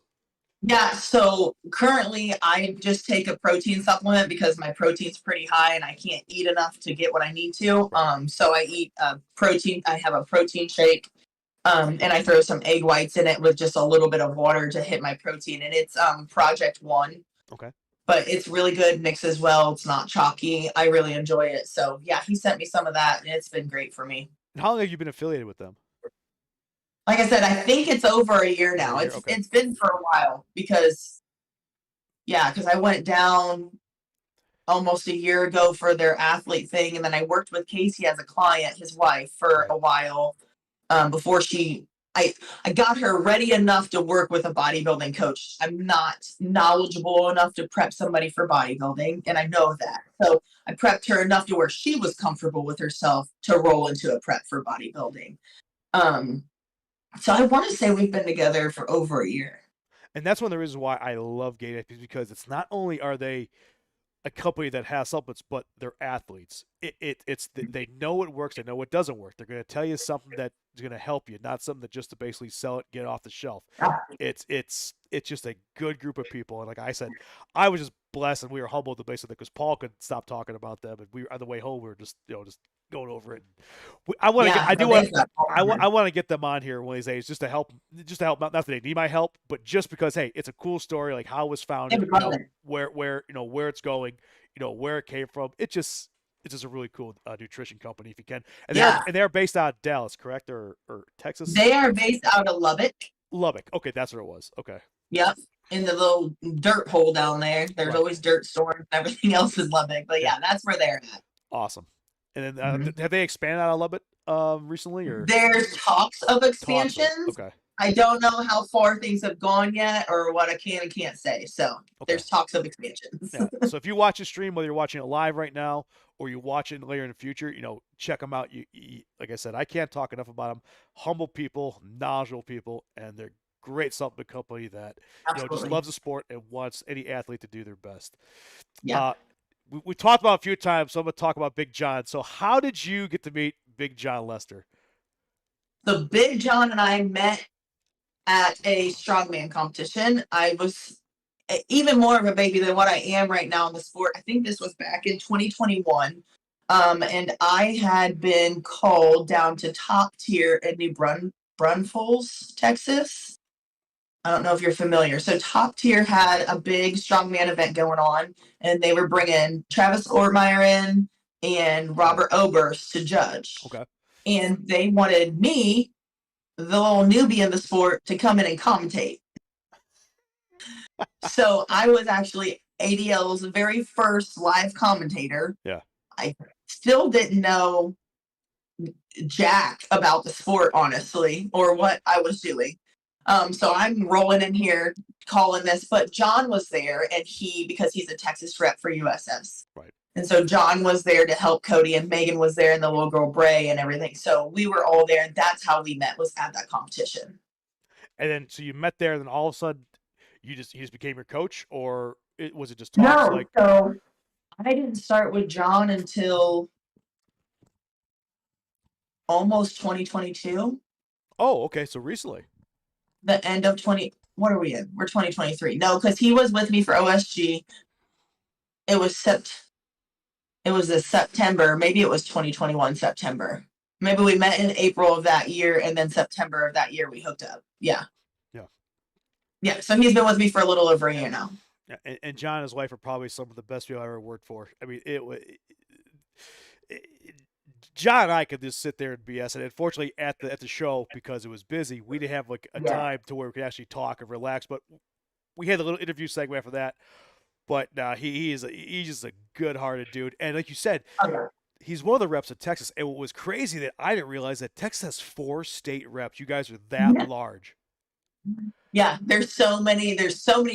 Yeah, so currently I just take a protein supplement because my protein's pretty high and I can't eat enough to get what I need to. So I eat protein. I have a protein shake, and I throw some egg whites in it with just a little bit of water to hit my protein. And it's Project One. Okay. But it's really good, mixes well. It's not chalky. I really enjoy it. So yeah, he sent me some of that, and it's been great for me. And how long have you been affiliated with them? Like I said, I think it's over a year now. It's been for a while because I went down almost a year ago for their athlete thing, and then I worked with Casey as a client, his wife, for a while before I got her ready enough to work with a bodybuilding coach. I'm not knowledgeable enough to prep somebody for bodybuilding, and I know that. So I prepped her enough to where she was comfortable with herself to roll into a prep for bodybuilding. So I want to say we've been together for over a year. And that's one of the reasons why I love Gainiac, is because it's not only are they a company that has supplements, but they're athletes. They know what works, they know what doesn't work. They're going to tell you something that's going to help you, not something that just to basically sell it, get it off the shelf. It's just a good group of people. And like I said, I was just blessed, and we were humbled to basically because Paul couldn't stop talking about them, and we on the way home we were just just going over it. I want to get them on here one of these days just to help not that they need my help, but just because hey, it's a cool story, like how it was founded, where it's going, where it came from. It's just a really cool nutrition company if you can. And they're based out of Dallas, correct, or Texas? They are based out of Lubbock. Lubbock. Okay, that's where it was. Okay. Yep. In the little dirt hole down there. There's always dirt storms and everything else in Lubbock. But yeah, that's where they're at. Awesome. And then have they expanded out of Lubbock recently? Or there's talks of expansions. Okay. I don't know how far things have gone yet or what I can and can't say. So there's talks of expansions. Yeah. So if you watch a stream, whether you're watching it live right now or you watch it later in the future, check them out. You like I said, I can't talk enough about them. Humble people, knowledgeable people, and they're great supplement company that just loves the sport and wants any athlete to do their best. Yeah. We talked about it a few times, so I'm going to talk about Big John. So how did you get to meet Big John Lester? So Big John and I met at a strongman competition. I was even more of a baby than what I am right now in the sport. I think this was back in 2021. And I had been called down to top tier in New Braunfels, Texas. I don't know if you're familiar. So Top Tier had a big strongman event going on, and they were bringing Travis Ortmeyer in and Right. Robert Oberst to judge. Okay. And they wanted me, the little newbie in the sport, to come in and commentate. So I was actually ADL's very first live commentator. Yeah. I still didn't know jack about the sport, honestly, or what I was doing. So I'm rolling in here calling this, but John was there, and because he's a Texas rep for USS. Right. And so John was there to help Cody, and Megan was there, and the little girl Bray and everything. So we were all there, and that's how we met, was at that competition. And then so you met there, and then all of a sudden he just became your coach, or was it just talks No, like? so I didn't start with John until almost 2022. Oh, okay. So recently. The end of 20, what are we in? We're 2023. No, because he was with me for OSG. It was the September, maybe it was 2021 September. Maybe we met in April of that year, and then September of that year we hooked up. Yeah. Yeah. Yeah. So he's been with me for a little over a year now. Yeah. And John and his wife are probably some of the best people I ever worked for. I mean, John and I could just sit there and BS, and unfortunately at the show, because it was busy, we didn't have like a time to where we could actually talk and relax. But we had a little interview segment after that. But he's just a good-hearted dude, and like you said, Okay. he's one of the reps of Texas. And what was crazy that I didn't realize that Texas has 4 state reps. You guys are that large. Yeah, there's so many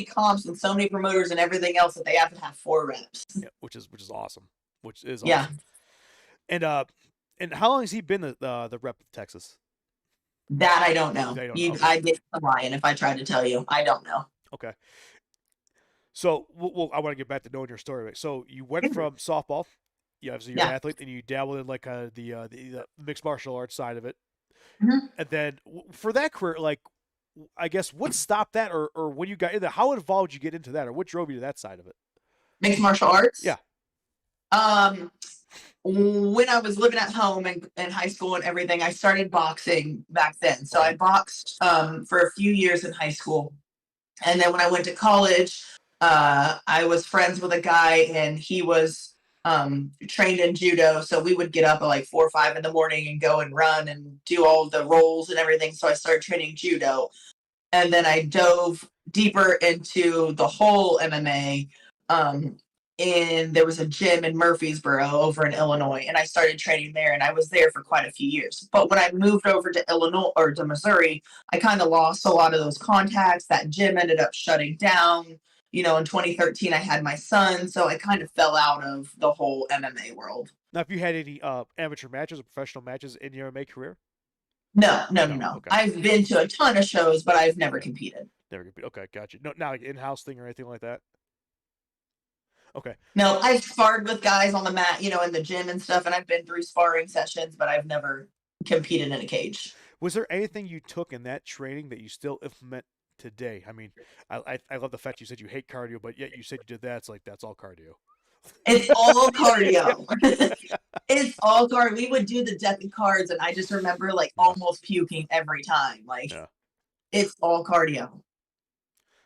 comps and so many promoters and everything else that they have to have 4 reps. Yeah, which is awesome. Which is Yeah. awesome. And how long has he been the rep of Texas? That I don't know. Okay. I'd get lying if I tried to tell you. I don't know. Okay. So I want to get back to knowing your story. Right? So you went from softball, obviously you're an athlete, and you dabbled in like the mixed martial arts side of it, and then for that career, like I guess what stopped that, or when you got into, how involved did you get into that, or what drove you to that side of it? Mixed martial arts? Yeah. When I was living at home in high school and everything, I started boxing back then. So I boxed for a few years in high school. And then when I went to college, I was friends with a guy, and he was trained in judo. So we would get up at like 4 or 5 in the morning and go and run and do all the rolls and everything. So I started training judo. And then I dove deeper into the whole MMA. And there was a gym in Murfreesboro over in Illinois, and I started training there, and I was there for quite a few years. But when I moved over to Illinois or to Missouri, I kind of lost a lot of those contacts. That gym ended up shutting down. In 2013, I had my son, so I kind of fell out of the whole MMA world. Now, have you had any amateur matches or professional matches in your MMA career? No. Okay. I've been to a ton of shows, but I've never competed. Never competed. Okay, gotcha. No, not like in-house thing or anything like that. Okay. No, I've sparred with guys on the mat, in the gym and stuff, and I've been through sparring sessions, but I've never competed in a cage. Was there anything you took in that training that you still implement today? I mean, I love the fact you said you hate cardio, but yet you said you did that. It's like, that's all cardio. It's all cardio. It's all cardio. We would do the deck of cards, and I just remember almost puking every time. It's all cardio.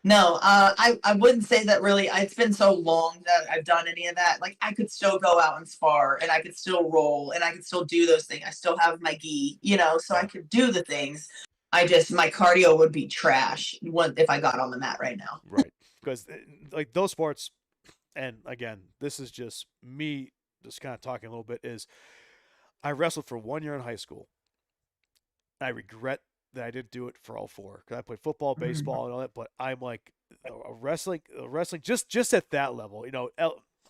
No, I wouldn't say that really. It's been so long that I've done any of that. I could still go out and spar, and I could still roll, and I could still do those things. I still have my gi, so I could do the things. My cardio would be trash if I got on the mat right now. Right, because like those sports, and again, this is just me just kind of talking a little bit, is I wrestled for 1 year in high school. I regret that I didn't do it for all 4, because I played football, baseball, and all that. But I'm like wrestling just at that level.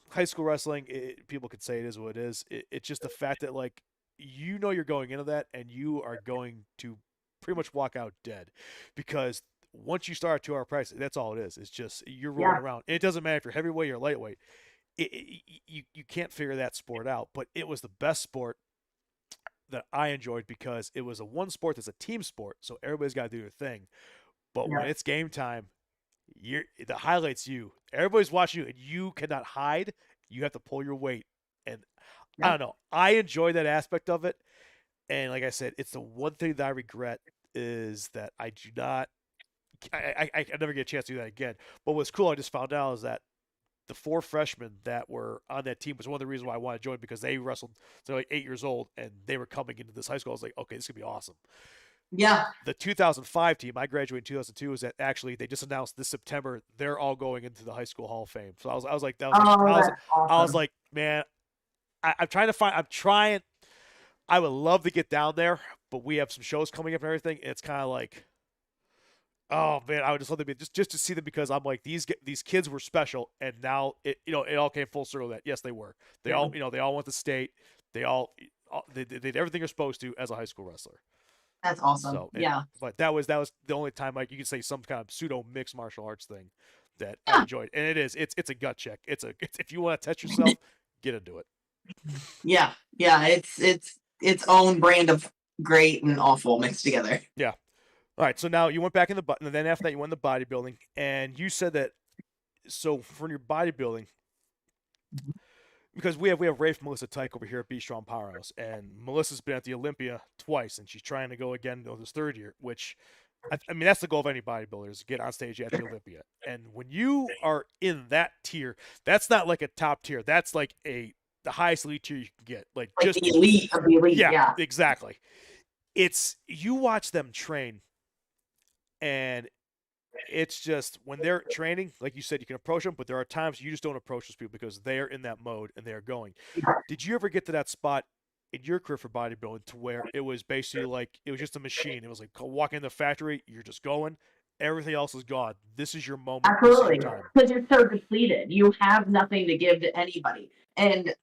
High school wrestling, people could say it is what it is. It's just the fact that you're going into that, and you are going to pretty much walk out dead, because once you start a 2-hour practice, that's all it is. It's just you're rolling around. And it doesn't matter if you're heavyweight or lightweight. You can't figure that sport out. But it was the best sport that I enjoyed, because it was a one sport that's a team sport, so everybody's got to do their thing. But when it's game time, the highlights you. Everybody's watching you, and you cannot hide. You have to pull your weight. And I don't know. I enjoy that aspect of it. And like I said, it's the one thing that I regret, is that I do not I never get a chance to do that again. But what's cool, I just found out, is that the 4 freshmen that were on that team was one of the reasons why I wanted to join, because they wrestled. So like 8 years old, and they were coming into this high school. I was like, okay, this could be awesome. Yeah. The 2005 team, I graduated in 2002, is that actually they just announced this September they're all going into the high school Hall of Fame. So I was like, Oh, that's I was awesome. like, man, I'm trying to find. I'm trying. I would love to get down there, but we have some shows coming up and everything. And it's kind of like, oh man, I would just love to be just to see them, because I'm like, these kids were special, and now it all came full circle that yes, they were. They Yeah. all they all went to state. They all they did everything they're supposed to as a high school wrestler. That's awesome. So, Yeah. but that was the only time, like, you could say some kind of pseudo mixed martial arts thing that I Yeah. enjoyed, and it's a gut check. If you want to test yourself, get into it. Yeah. Yeah. It's its own brand of great and awful mixed together. Yeah. All right. So now you went back in and then after that you went into bodybuilding, and you said that, so for your bodybuilding, because we have Rafe Melissa Tyke over here at Be Strong Powerhouse, and Melissa's been at the Olympia twice, and she's trying to go again this third year, which I mean, that's the goal of any bodybuilder, is to get on stage at the Olympia. And when you are in that tier, that's not like a top tier. That's like the highest elite tier you can get. Like, Like just the elite of the elite. yeah, Yeah. exactly. It's, you watch them train, and it's just, when they're training, like you said, you can approach them, but there are times you just don't approach those people because they're in that mode and they're going. Did you ever get to that spot in your career for bodybuilding to where it was basically like it was just a machine? It was like walking in the factory, you're just going, everything else is gone. This is your moment. This is your Absolutely. time. Because you're so depleted. You have nothing to give to anybody. And,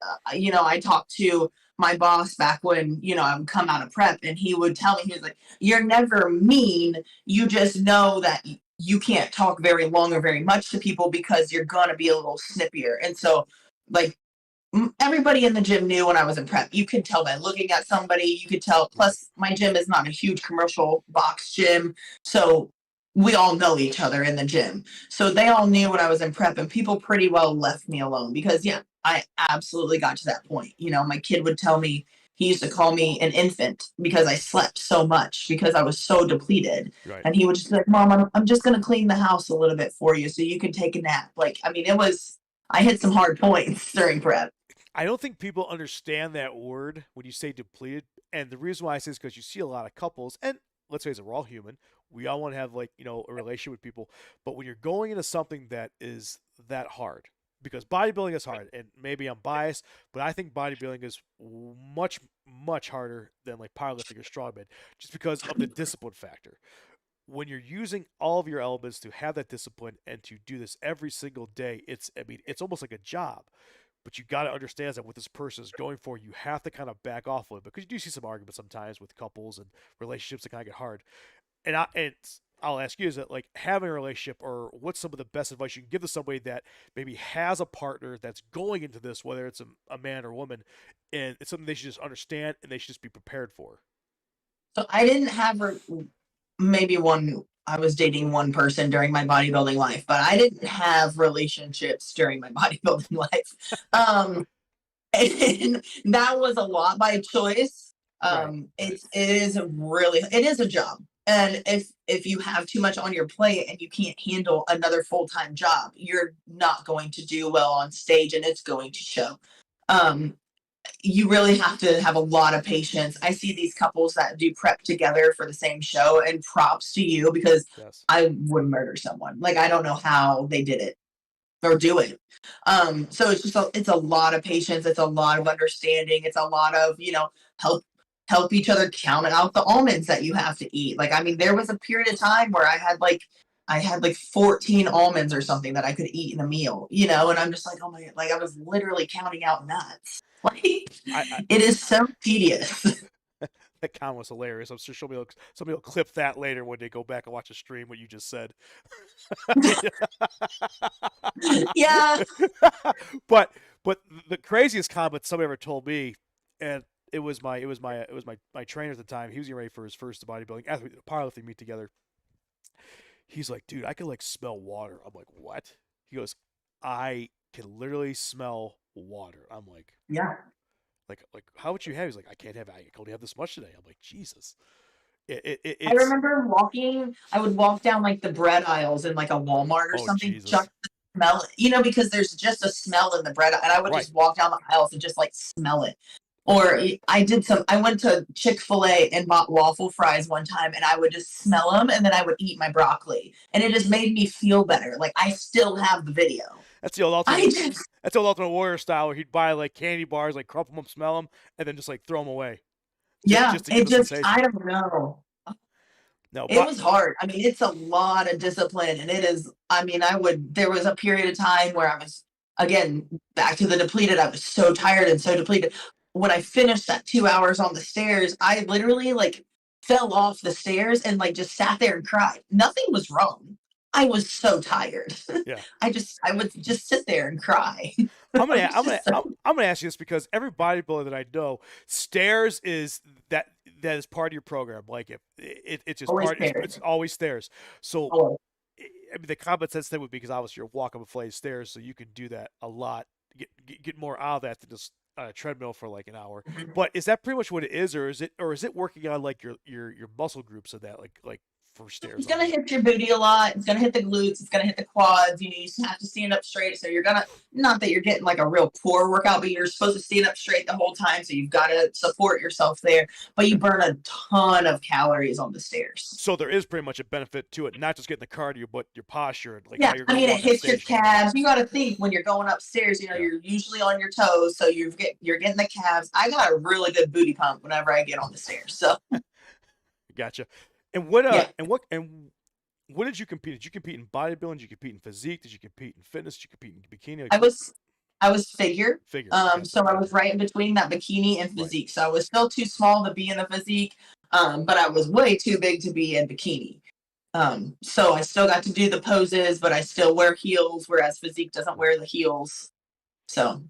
I talked to my boss back when, I would come out of prep, and he would tell me, he was like, you're never mean. You just know that you can't talk very long or very much to people because you're going to be a little snippier. And so, like, everybody in the gym knew when I was in prep. You could tell by looking at somebody. You could tell. Plus, my gym is not a huge commercial box gym, so we all know each other in the gym. So they all knew when I was in prep, and people pretty well left me alone because, yeah, I absolutely got to that point. My kid would tell me, he used to call me an infant because I slept so much because I was so depleted. Right. And he would just be like, Mom, I'm just going to clean the house a little bit for you so you can take a nap. Like, I mean, I hit some hard points during prep. I don't think people understand that word when you say depleted. And the reason why I say is because you see a lot of couples, and let's face it, we're all human. We all want to have, like, a relationship with people. But when you're going into something that is that hard, because bodybuilding is hard, and maybe I'm biased, but I think bodybuilding is much, much harder than like powerlifting or strongman, just because of the discipline factor. When you're using all of your elements to have that discipline and to do this every single day, it's almost like a job. But you got to understand that what this person is going for, you have to kind of back off a little bit, because you do see some arguments sometimes with couples and relationships that kind of get hard. I'll ask you, is that like having a relationship, or what's some of the best advice you can give to somebody that maybe has a partner that's going into this, whether it's a man or woman, and it's something they should just understand and they should just be prepared for? So I didn't have maybe I was dating one person during my bodybuilding life, but I didn't have relationships during my bodybuilding life. And that was a lot by choice. Right. It is a job. And if you have too much on your plate and you can't handle another full-time job, you're not going to do well on stage, and it's going to show. Um, you really have to have a lot of patience. I see these couples that do prep together for the same show, and props to you, because Yes. I would murder someone. Like, I don't know how they did it or do it. So it's a lot of patience. It's a lot of understanding. It's a lot of, help each other count out the almonds that you have to eat. Like, I mean, there was a period of time where I had like 14 almonds or something that I could eat in a meal, and I'm just like, oh my God, like, I was literally counting out nuts. Like, I it is so tedious. That comment was hilarious. I'm sure somebody will clip that later when they go back and watch a stream, what you just said. Yeah. But the craziest comment somebody ever told me, and it was my trainer at the time. He was getting ready for his first bodybuilding powerlifting meet together. He's like, dude, I could like smell water. I'm like, what? He goes, I can literally smell water. I'm Yeah. like, how much you have? He's like, I can't have. I can only have this much today. I'm like, Jesus. I It's remember I would walk down like the bread aisles in like a Walmart or oh something, just Jesus, to smell it, because there's just a smell in the bread, and I would right. just walk down the aisles and just like smell it. Or I went to Chick-fil-A and bought waffle fries one time, and I would just smell them, and then I would eat my broccoli, and it just made me feel better. Like, I still have the video. That's the old I ultimate. just, That's the old Ultimate Warrior style, where he'd buy like candy bars, like crumple them, smell them, and then just like throw them away, yeah, just to get the I sensation. don't know. No, It but was hard. I mean, it's a lot of discipline, and it is. I mean, there was a period of time where I was, again, back to the depleted. I was so tired and so depleted. When I finished that 2 hours on the stairs, I literally like fell off the stairs and like just sat there and cried. Nothing was wrong. I was so tired. yeah, I would just sit there and cry. I'm I gonna was I'm gonna just so, I'm gonna ask you this because every bodybuilder that I know, stairs is that is part of your program. Like if it's just always part, there. it's always stairs. So Always. I mean, the common sense thing would be because obviously you're walking up a flight of stairs, so you can do that a lot. Get more out of that than just on a treadmill for like an hour. Mhm. But is that pretty much what it is, or is it working on like your muscle groups of that, like for stairs It's gonna only? hit your booty a lot. It's gonna hit the glutes. It's gonna hit the quads. You have to stand up straight. So you're gonna, not that you're getting like a real poor workout, but you're supposed to stand up straight the whole time. So you've got to support yourself there. But you Okay. burn a ton of calories on the stairs. So there is pretty much a benefit to it, not just getting the cardio, but your posture and like how Yeah, you're I going to mean, it walk on hits your stage and all calves. You got to think when you're going upstairs. that. You're usually on your toes, so you're getting the calves. I got a really good booty pump whenever I get on the stairs. So Yeah, gotcha. And what yeah, what did you compete? Did you compete in bodybuilding? Did you compete in physique? Did you compete in fitness? Did you compete in bikini? Like I was I was figure. figure? Okay, So I was right in between that bikini and right. physique. So I was still too small to be in the physique, but I was way too big to be in bikini. So I still got to do the poses, but I still wear heels, whereas physique doesn't wear the heels. So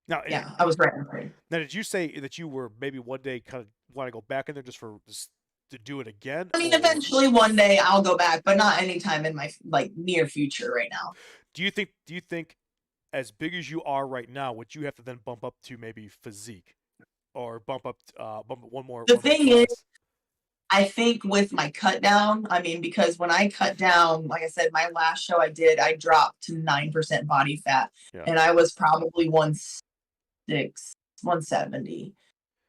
Now, yeah, I was right in between. now, did you say that you were maybe one day kind of want to go back in there just to do it again, I mean, or eventually one day I'll go back, but not anytime in my like near future right now. do you think as big as you are right now, would you have to then bump up to maybe physique or bump up The one more thing is, class? I think with my cut down, I mean, because when I cut down, like I said, my last show I did, I dropped to 9% body fat, Yeah. and I was probably 170.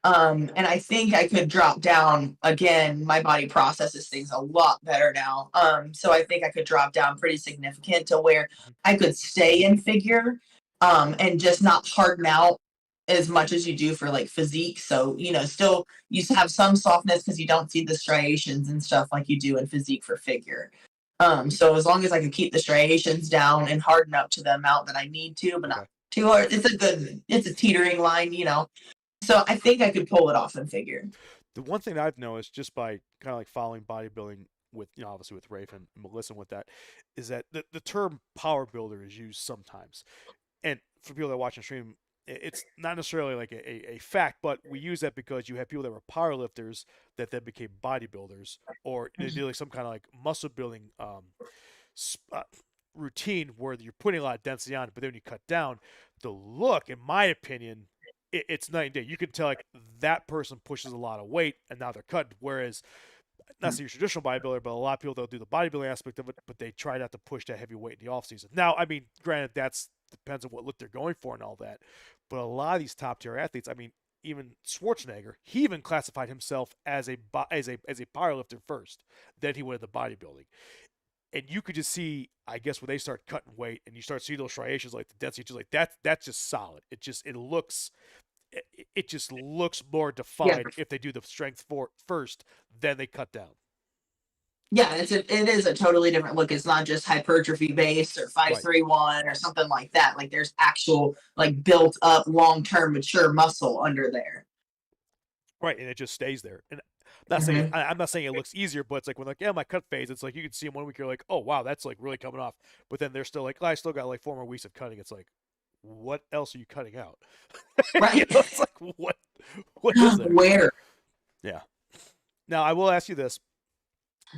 And I think I could drop down again. My body processes things a lot better now. So I think I could drop down pretty significant to where I could stay in figure, and just not harden out as much as you do for like physique. So, still you have some softness because you don't see the striations and stuff like you do in physique for figure. So as long as I can keep the striations down and harden up to the amount that I need to, but Okay. not too hard, it's a teetering line. So I think I could pull it off in figure. The one thing I've noticed just by kind of like following bodybuilding with, obviously with Rafe and Melissa with that, is that the term power builder is used sometimes. And for people that watch and stream, it's not necessarily like a fact, but we use that because you have people that were powerlifters that then became bodybuilders, or they do like some kind of like muscle building uh, routine where you're putting a lot of density on it, but then when you cut down, the look, in my opinion, it's night and day. You can tell like that person pushes a lot of weight and now they're cut. Whereas not say your traditional bodybuilder, but a lot of people they'll do the bodybuilding aspect of it, but they try not to push that heavy weight in the off season. Now, I mean, granted, that's depends on what look they're going for and all that. But a lot of these top tier athletes, I mean, even Schwarzenegger, he even classified himself as a powerlifter first. Then he went into bodybuilding, and you could just see, I guess, when they start cutting weight and you start seeing those striations, like the density, just like that's just solid. It just looks more Yeah. defined if they do the strength for first, then they cut down. Yeah, it is a totally different look. It's not just hypertrophy based or five Right. three one or something like that. Like there's actual like built up long term mature muscle under there. Right, and it just stays there. And not saying Hmm. I'm not saying it looks easier, but it's like when like my cut phase, it's like you can see them one week, you're like, oh wow, that's like really coming off. But then they're still like, oh, I still got like 4 more weeks of cutting. It's like, what else are you cutting out? Right. It's like what is there? Where? Yeah. Now I will ask you this: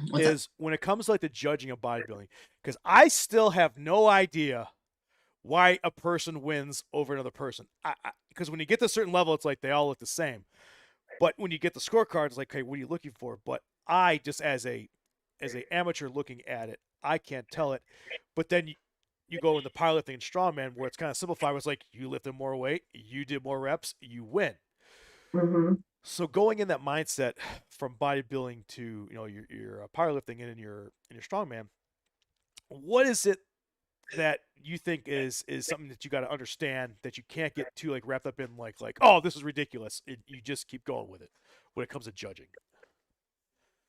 What's that? is when it comes to like the judging of bodybuilding, because I still have no idea why a person wins over another person. Because when you get to a certain level, it's like they all look the same. But when you get the scorecard, it's like, okay, what are you looking for? But I just as a amateur looking at it, I can't tell it. But then you go in the powerlifting and strongman where it's kind of simplified. Where it's like you lifted more weight, you did more reps, you win. Hmm. So going in that mindset from bodybuilding to your powerlifting and in your strongman, what is it that you think is something that you got to understand that you can't get too like wrapped up in like oh this is ridiculous. You just keep going with it when it comes to judging.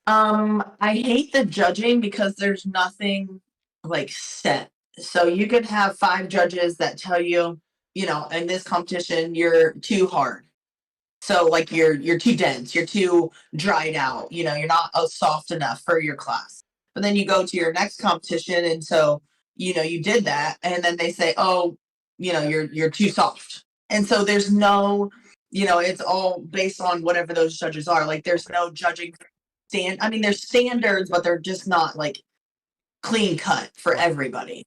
I hate the judging because there's nothing like set. So you could have five judges that tell you, in this competition, you're too hard. So like you're too dense, you're too dried out, you're not soft enough for your class. But then you go to your next competition and so, you did that and then they say, "Oh, you're too soft." And so there's no, it's all based on whatever those judges are. Like there's Okay. no judging I mean there's standards, but they're just not like clean cut for Right. everybody.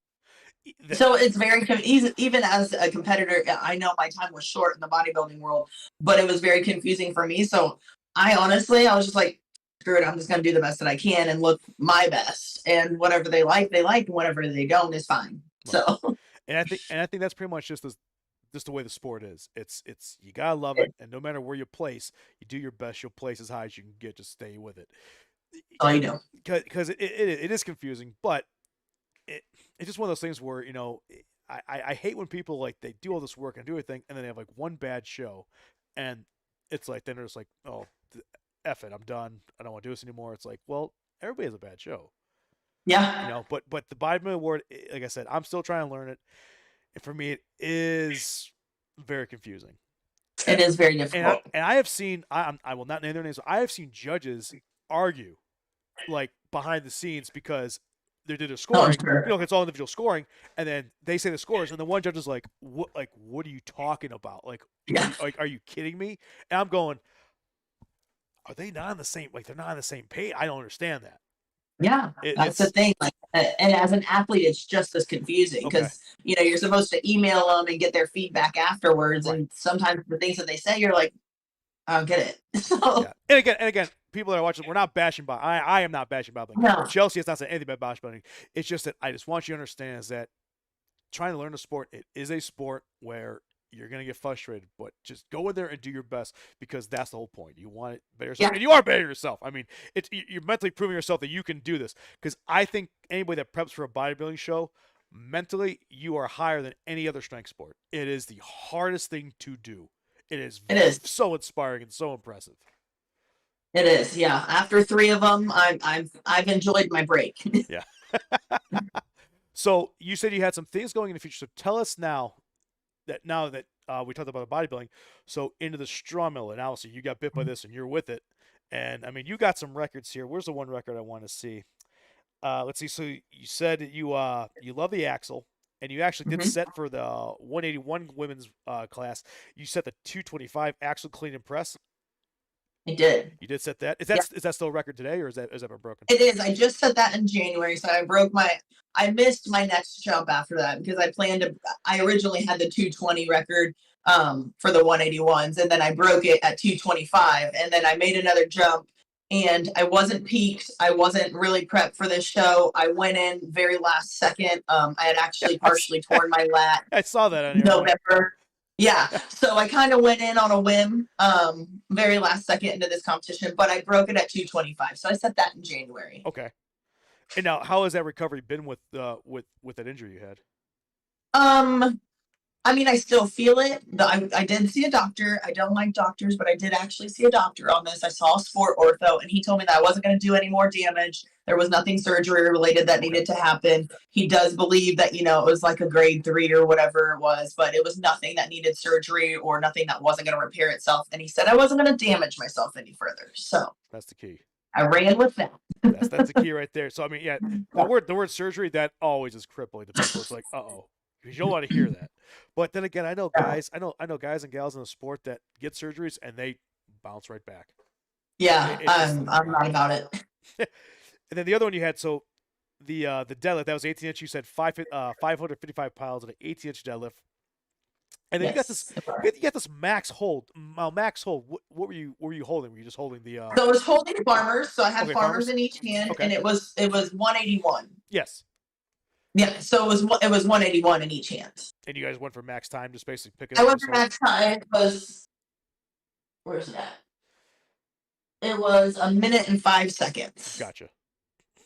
So it's very easy, even as a competitor. I know my time was short in the bodybuilding world, but it was very confusing for me. So I was just like, screw it, I'm just gonna do the best that I can and look my best. And whatever they like, they like, and whatever they don't is fine. Right. So And I think that's pretty much just the way the sport is. It's you gotta love it, and no matter where you place, you do your best. You'll place as high as you can get. Just stay with it, all you know. because it is confusing, but it it's just one of those things where I hate when people like they do all this work and do everything, and then they have like one bad show, and it's like then they're just like, oh, F it, I'm done. I don't want to do this anymore. It's like, well, everybody has a bad show, Yeah, But the bodybuilding award, like I said, I'm still trying to learn it, and for me, it is very confusing. it is very And I, difficult. and I have seen I will not name their names. But I have seen judges argue like behind the scenes because they did a Oh, scoring. sure. It's all individual scoring, and then they say the scores, and the one judge is like, "What? Like, what are you talking about? Like, Yeah. are you kidding me?" And I'm going, "Are they not on the same? Like, they're not on the same page? I don't understand that." Yeah, that's the It's thing. Like, and as an athlete, it's just as confusing okay, because you're supposed to email them and get their feedback afterwards, right? and sometimes the things that they say, you're like, I don't get it. So Yeah, and again, people that are watching, we're not bashing about. I am not bashing about no, Chelsea has not said anything about bodybuilding. It's just that I just want you to understand is that trying to learn a sport, it is a sport where you're gonna get frustrated, but just go in there and do your best because that's the whole point. You want it better yourself, yeah, and you are better yourself. I mean, you're mentally proving yourself that you can do this. Because I think anybody that preps for a bodybuilding show, mentally, you are higher than any other strength sport. It is the hardest thing to do. It is it is. so inspiring and so impressive. It is. Yeah. After three of them, I've enjoyed my break. Yeah. So you said you had some things going in the future. So tell us now that we talked about the bodybuilding, so into the strongman, and obviously you got bit by this and you're with it. And I mean, you got some records here. Where's the one record I want to see? Let's see. So you said that you love the axle, and you actually did Mhm. set for the 181 women's class. You set the 225 axle clean and press. I did. You did set that. Yeah, Is that still a record today, or is that been broken? it is. I just said that in January, so I missed my next jump after that because I originally had the 220 record for the 181s, and then I broke it at 225, and then I made another jump. And I wasn't peaked. I wasn't really prepped for this show. I went in very last second. I had Yeah, actually partially torn my lat I saw that on here. I'm like, November. Yeah. So I kind of went in on a whim, very last second into this competition, but I broke it at 225. So I set that in January. okay. And now, how has that recovery been with that injury you had? Um, I mean, I still feel it. I did see a doctor. I don't like doctors, but I did actually see a doctor on this. I saw a sport ortho, and he told me that I wasn't going to do any more damage. There was nothing surgery related that Okay. needed to happen. He does believe that, it was like a grade 3 or whatever it was, but it was nothing that needed surgery or nothing that wasn't going to repair itself. And he said I wasn't going to damage myself any further. So That's the key. I ran with that. That's the key right there. So I mean, yeah, the word surgery that always is crippling to people. It's like, uh-oh, because you don't want to hear that. But then again, I know guys and gals in the sport that get surgeries and they bounce right back. Yeah, It's just I'm not about it. and then the other one you had, so the deadlift, that was 18 inch. You said 555 pounds and an 18-inch deadlift. And then Yes. you got this max hold. Max hold. What were you holding? Were you just holding the? So I was holding farmers. So I had Okay, farmers farmers. in each hand, Okay. and it was 181. Yes. Yeah. So it was 181 in each hand. And you guys went for max time, just basically picking I up went this for whole. max time. Where's it at? It was a minute and 5 seconds. Gotcha.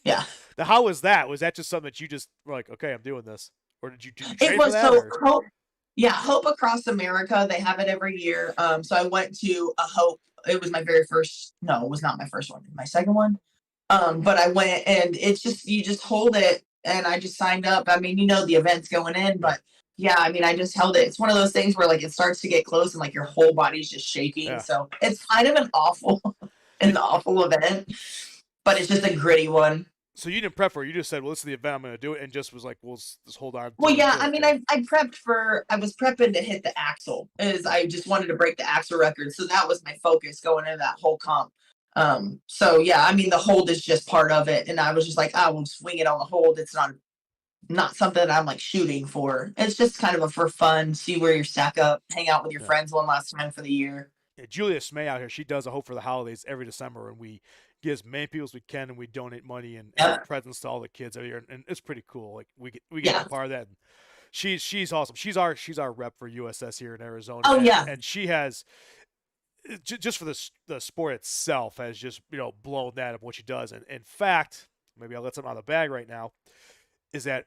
Yeah. Now, how was that? Was that just something that you just were like, okay, I'm doing this, or did you It train for was that? so Or? Hope. Yeah, Hope Across America. They have it every year. So I went to a Hope. It was my very first. No, it was not my first one. My second one. But I went, and it's just you just hold it, and I just signed up. I mean, the event's going in, but yeah, I mean, I just held it. It's one of those things where like it starts to get close, and like your whole body's just shaking. Yeah. So it's kind of an awful event, but it's just a gritty one. So you didn't prep for it. You just said, well, this is the event. I'm going to do it. And just was like, well, just hold on. Well, yeah, I mean, I was prepping to hit the axle, as I just wanted to break the axle record. So that was my focus going into that whole comp. So yeah, I mean, the hold is just part of it. And I was just like, we'll swing it on the hold. It's not something that I'm like shooting for. It's just kind of for fun, see where you stack up, hang out with your friends one last time for the year. Yeah, Julia Smay out here, she does a Hope for the Holidays every December, and we get as many people as we can, and we donate money and presents to all the kids every year, and it's pretty cool. Like we get a part of that. And she's awesome. She's our rep for USS here in Arizona. Oh, yeah. And she has just for the sport itself has just blown that of what she does. And in fact, maybe I'll let something out of the bag right now, is that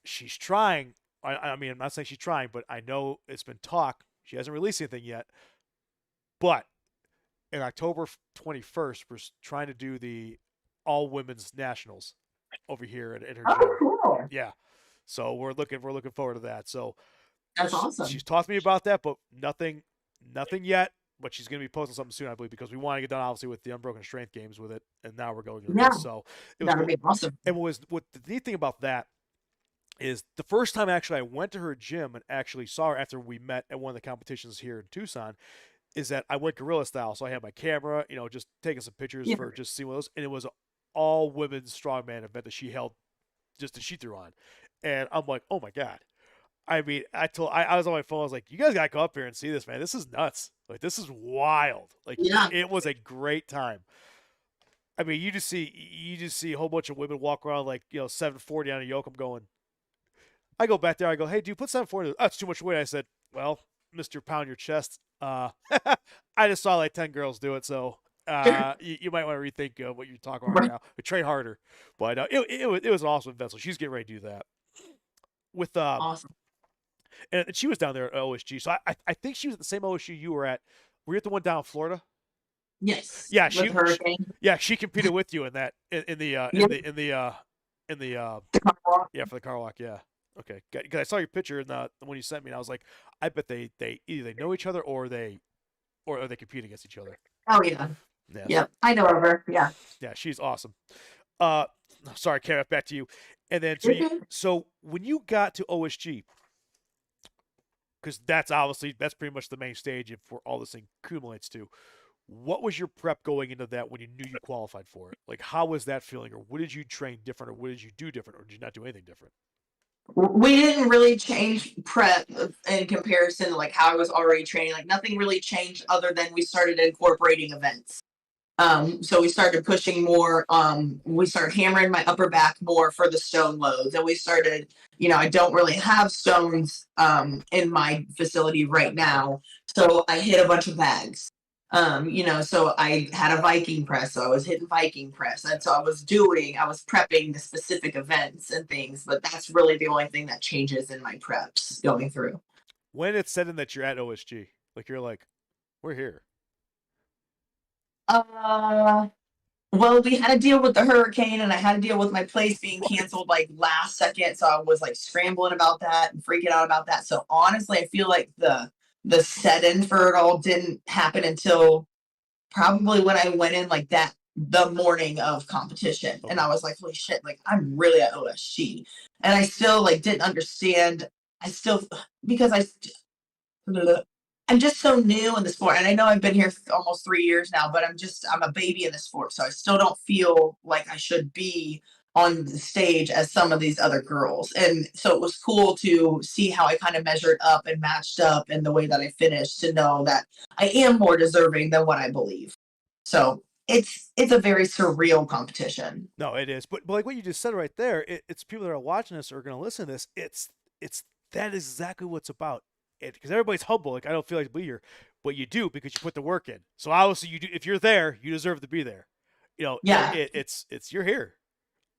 she's trying. I mean, I'm not saying she's trying, but I know it's been talk. She hasn't released anything yet. But in October 21st, we're trying to do the all women's nationals over here at her gym. Cool. Yeah. So we're looking forward to that. So that's awesome. She's talked to me about that, but nothing yet. But she's going to be posting something soon, I believe, because we want to get done obviously with the Unbroken Strength Games with it, and now we're going to this. So that'd be awesome. And what the neat thing about that is the first time actually I went to her gym and actually saw her after we met at one of the competitions here in Tucson, is that I went guerrilla style. So I had my camera, just taking some pictures for just seeing those. And it was an all women's strongman event that she held, just that she threw on. And I'm like, oh my God. I mean, I was on my phone. I was like, you guys got to go up here and see this, man. This is nuts. Like, this is wild. Like, it was a great time. I mean, you just see a whole bunch of women walk around like, 740 on a yoke. I'm going, I go back there. I go, hey, dude, put 740. Oh, it's too much weight. I said, well, Mr. Pound Your Chest. I just saw like 10 girls do it, so you might want to rethink what you're talking about right now. But train harder. But it was an awesome event, so she's getting ready to do that. With awesome. And she was down there at OSG, so I think she was at the same OSG you were at. Were you at the one down in Florida? Yes. Yeah, she competed with you in that in the for the car walk. Yeah. Okay, because I saw your picture in the one you sent me, and I was like, I bet they either they know each other or they compete against each other. Oh yeah. Yeah, I know her. Yeah. Yeah, she's awesome. Sorry, Kara, back to you. And then so when you got to OSG, because that's pretty much the main stage for all this thing accumulates to. What was your prep going into that when you knew you qualified for it? Like, how was that feeling, or what did you train different, or what did you do different, or did you not do anything different? We didn't really change prep in comparison to like how I was already training. Like nothing really changed other than we started incorporating events. So we started pushing more. We started hammering my upper back more for the stone loads, and we started. I don't really have stones in my facility right now, so I hit a bunch of bags. So I had a Viking press, so I was hitting Viking press. And so I was prepping the specific events and things, but that's really the only thing that changes in my preps going through. When it's said in that you're at OSG, like you're like, we're here. Well, we had to deal with the hurricane, and I had to deal with my place being canceled like last second. So I was like scrambling about that and freaking out about that. So honestly, I feel like the set-in for it all didn't happen until probably when I went in like that the morning of competition. Okay. And I was like, holy shit, like I'm really at OSG. And I still like didn't understand. Because I'm just so new in the sport. And I know I've been here almost 3 years now, but I'm a baby in the sport. So I still don't feel like I should be on the stage as some of these other girls. And so it was cool to see how I kind of measured up and matched up and the way that I finished, to know that I am more deserving than what I believe. So it's a very surreal competition. No, it is. But like what you just said right there, it's people that are watching this or are going to listen to this. It's that is exactly what it's about. Because everybody's humble. Like, I don't feel like to be here, but you do because you put the work in. So obviously you do. If you're there, you deserve to be there. You know, Yeah. it's you're here.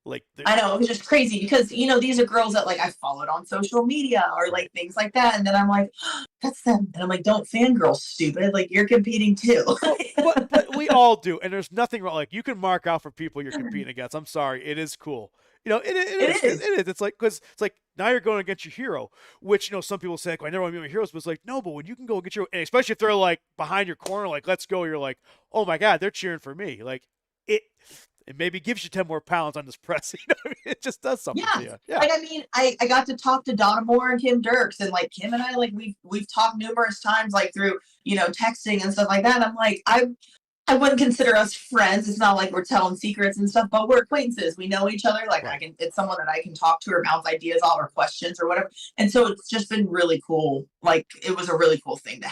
Like, I know, it was just crazy because, you know, these are girls that like I followed on social media or like things like that. And then I'm like, oh, that's them. And I'm like, don't fangirl, stupid. Like, you're competing too. but we all do, and there's nothing wrong. Like, you can mark out for people you're competing against. I'm sorry, it is cool. You know, it is. It is. It's like, because it's like now you're going against your hero, which, you know, some people say, like, I never want to be my heroes, but it's like, no, but when you can go get your, and especially if they're like behind your corner, like, let's go, you're like, oh my God, they're cheering for me. Like, it maybe gives you 10 more pounds on this press. You know what I mean? It just does something to you. Yeah. Like, I mean, I got to talk to Donna Moore and Kim Dirks, and like Kim and I, like we've talked numerous times, like through, you know, texting and stuff like that. And I'm like, I wouldn't consider us friends. It's not like we're telling secrets and stuff, but we're acquaintances. We know each other. Like, it's someone that I can talk to or bounce ideas off or questions or whatever. And so it's just been really cool. Like, it was a really cool thing to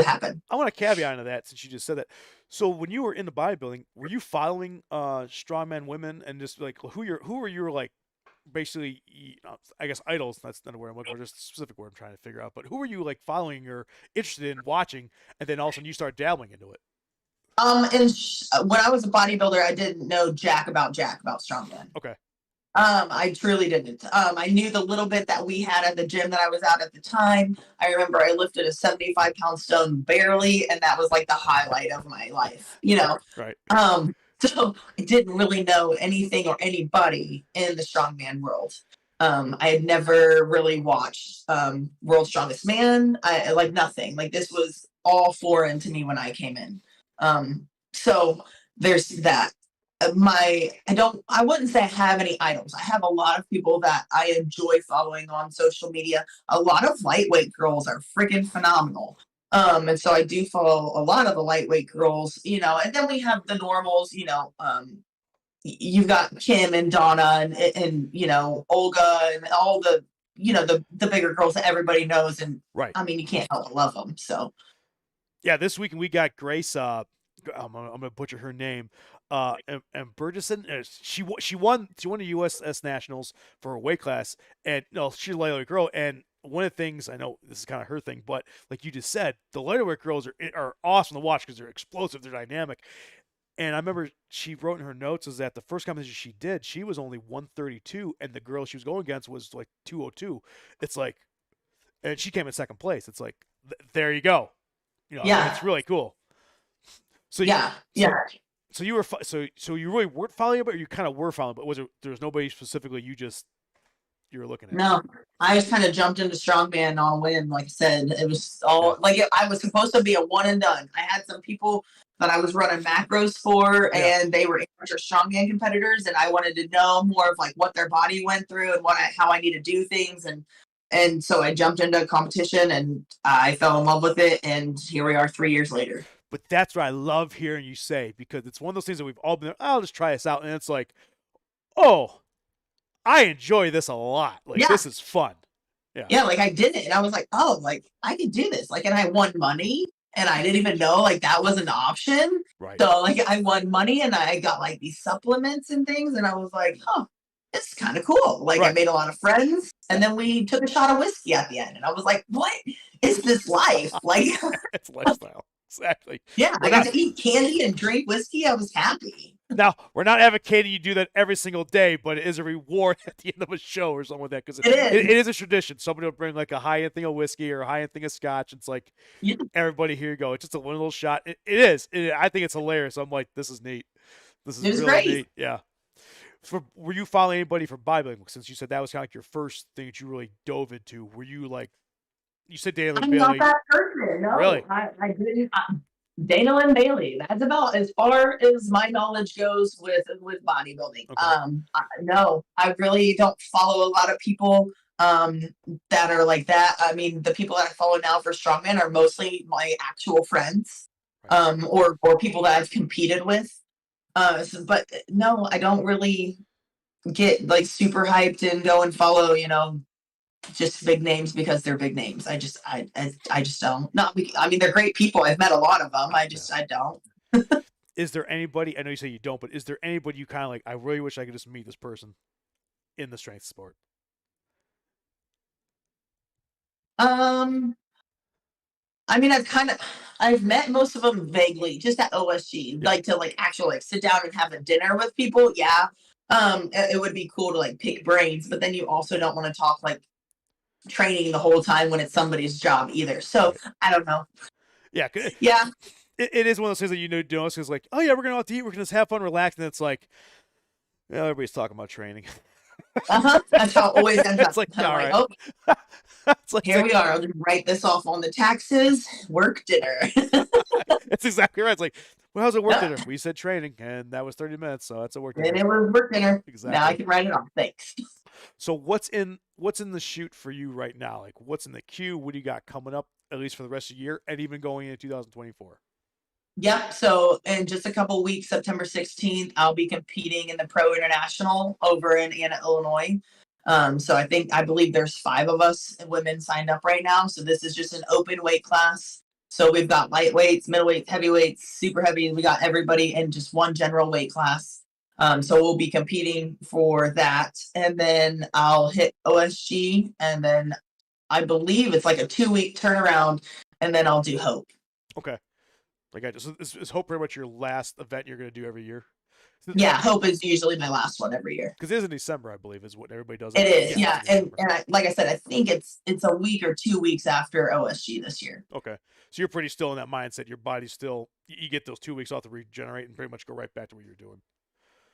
happen. I want to caveat into that, since you just said that. So when you were into bodybuilding, were you following strongman women and just like who were your like basically, I guess, idols? That's not a word I'm looking for, just a specific word I'm trying to figure out. But who were you like following or interested in watching, and then all of a sudden you start dabbling into it? When I was a bodybuilder, I didn't know jack about strongman. Okay. I truly didn't. I knew the little bit that we had at the gym that I was at the time. I remember I lifted a 75-pound stone barely, and that was like the highlight of my life, you know? Right. So I didn't really know anything or anybody in the strongman world. I had never really watched World's Strongest Man. I like nothing. Like, this was all foreign to me when I came in. So there's that. I wouldn't say I have any idols. I have a lot of people that I enjoy following on social media. A lot of lightweight girls are freaking phenomenal. And so I do follow a lot of the lightweight girls, you know, and then we have the normals, you know, you've got Kim and Donna and, you know, Olga and all the, you know, the bigger girls that everybody knows. And I mean, you can't help but love them. So. Yeah, this weekend we got Grace, I'm going to butcher her name, and Burgesson. She won the USS Nationals for her weight class, and she's a lightweight girl. And one of the things, I know this is kind of her thing, but like you just said, the lightweight girls are awesome to watch because they're explosive, they're dynamic. And I remember she wrote in her notes is that the first competition she did, she was only 132, and the girl she was going against was like 202. It's like, and she came in second place. It's like, there you go. You know, it's really cool. So So you were so you really weren't following it, but you kind of were following. But there was nobody specifically you were looking at? No, I just kind of jumped into strongman on a whim. Like I said, it was all like I was supposed to be a one and done. I had some people that I was running macros for, and they were strongman competitors, and I wanted to know more of like what their body went through and how I need to do things, and so I jumped into a competition and I fell in love with it, and here we are 3 years later. But that's what I love hearing you say, because it's one of those things that we've all been, I'll just try this out. And it's like, oh, I enjoy this a lot. Like, this is fun. Yeah, like I did it. And I was like, oh, like I can do this. Like, and I won money, and I didn't even know like that was an option. Right. So like I won money, and I got like these supplements and things. And I was like, huh, this is kind of cool. Like I made a lot of friends, and then we took a shot of whiskey at the end. And I was like, what is this life? Like, it's lifestyle. Exactly. Yeah, I got to eat candy and drink whiskey. I was happy. Now, we're not advocating you do that every single day, but it is a reward at the end of a show or something like that, because it is a tradition. Somebody will bring like a high-end thing of whiskey or a high-end thing of scotch. It's like, everybody, here you go. It's just a one little shot. It is. I think it's hilarious. I'm like, this is neat. This is really great. Neat. Yeah. Were you following anybody from bodybuilding? Since you said that was kind of like your first thing that you really dove into, were you like, you said Dana Lynn Bailey? I'm not that person. No, really? I didn't. Dana Lynn Bailey. That's about as far as my knowledge goes with bodybuilding. Okay. No, I really don't follow a lot of people that are like that. I mean, the people that I follow now for strongman are mostly my actual friends, or people that I've competed with. But no, I don't really get like super hyped and go and follow, just big names because they're big names. I just don't. Not. I mean, they're great people. I've met a lot of them. I don't. Is there anybody? I know you say you don't, but is there anybody you kind of like? I really wish I could just meet this person in the strength sport. Um, I mean, I've met most of them vaguely, just at OSG, Yeah. like to like actually like sit down and have a dinner with people. Yeah. It would be cool to like pick brains, but then you also don't want to talk like training the whole time when it's somebody's job either. So Right. I don't know. Yeah. Yeah. It is one of those things that you know do because like, oh yeah, we're gonna out to eat, we're gonna just have fun, relax, and it's like, well, everybody's talking about training. That's how it always ends up. It's like, I'm all like, right. oh, It's like, here we are. I'll just write this off on the taxes. Work dinner. It's exactly right. It's like, well, how's it work Yeah. dinner? We said training, and that was 30 minutes, so that's a work And dinner. it was work dinner. Exactly. Now I can write it off. Thanks. So what's in the chute for you right now? Like, what's in the queue? What do you got coming up, at least for the rest of the year, and even going into 2024? Yep. So in just a couple of weeks, September 16th, I'll be competing in the Pro International over in Anna, Illinois. So I believe there's 5 of us women signed up right now. So this is just an open weight class. So we've got lightweights, middleweights, heavyweights, super heavy. We got everybody in just one general weight class. So we'll be competing for that. And then I'll hit OSG. And then I believe it's like a 2-week turnaround. And then I'll do Hope. Okay. Like is Hope pretty much your last event you're going to do every year? Yeah, Hope is usually my last one every year. Because it is in December, I believe, is what everybody does. It is, yeah. And like I said, I think it's a week or 2 weeks after OSG this year. Okay. So you're pretty still in that mindset. Your body's still, you get those 2 weeks off to regenerate and pretty much go right back to what you're doing.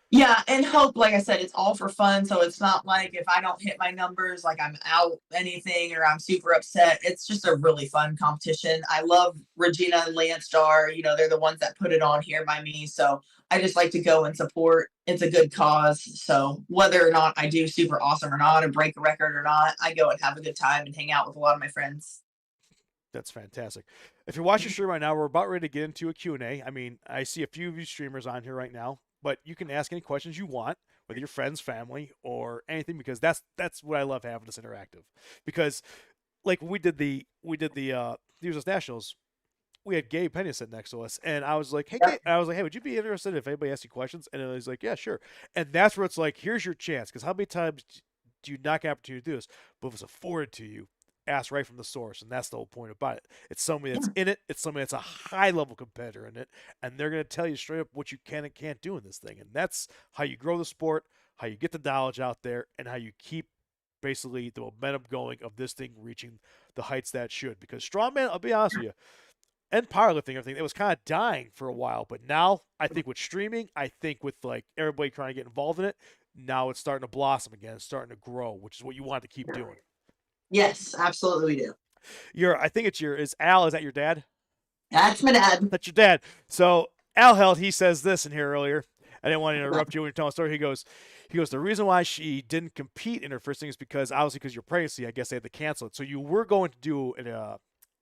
Yeah, and Hope, like I said, it's all for fun. So it's not like if I don't hit my numbers, like I'm out anything or I'm super upset. It's just a really fun competition. I love Regina and Lance Dar. They're the ones that put it on here by me. So I just like to go and support. It's a good cause. So whether or not I do super awesome or not, or break a record or not, I go and have a good time and hang out with a lot of my friends. That's fantastic. If you're watching the stream right now, we're about ready to get into a Q&A. I mean, I see a few of you streamers on here right now, but you can ask any questions you want, whether your friends, family, or anything, because that's what I love having this interactive. Because like we did the Users Nationals, we had Gabe Penny sitting next to us, and I was like, hey, Gabe, hey, would you be interested if anybody asked you questions? And he's like, yeah, sure. And that's where it's like, here's your chance, because how many times do you not get an opportunity to do this? But if it's afforded to you, ask right from the source, and that's the whole point about it. It's somebody that's in it. It's somebody that's a high level competitor in it, and they're going to tell you straight up what you can and can't do in this thing. And that's how you grow the sport, how you get the knowledge out there, and how you keep basically the momentum going of this thing reaching the heights that it should. Because strongman, I'll be honest with you, and powerlifting, everything, it was kind of dying for a while, but now I think with streaming, I think with like everybody trying to get involved in it, now it's starting to blossom again. It's starting to grow, which is what you want to keep doing. Yes, absolutely we do. I think is Al, is that your dad? That's my dad. That's your dad. So Al held, he says this in here earlier. I didn't want to interrupt you when you're telling a story. He goes, the reason why she didn't compete in her first thing is because obviously because your pregnancy, I guess they had to cancel it. So you were going to do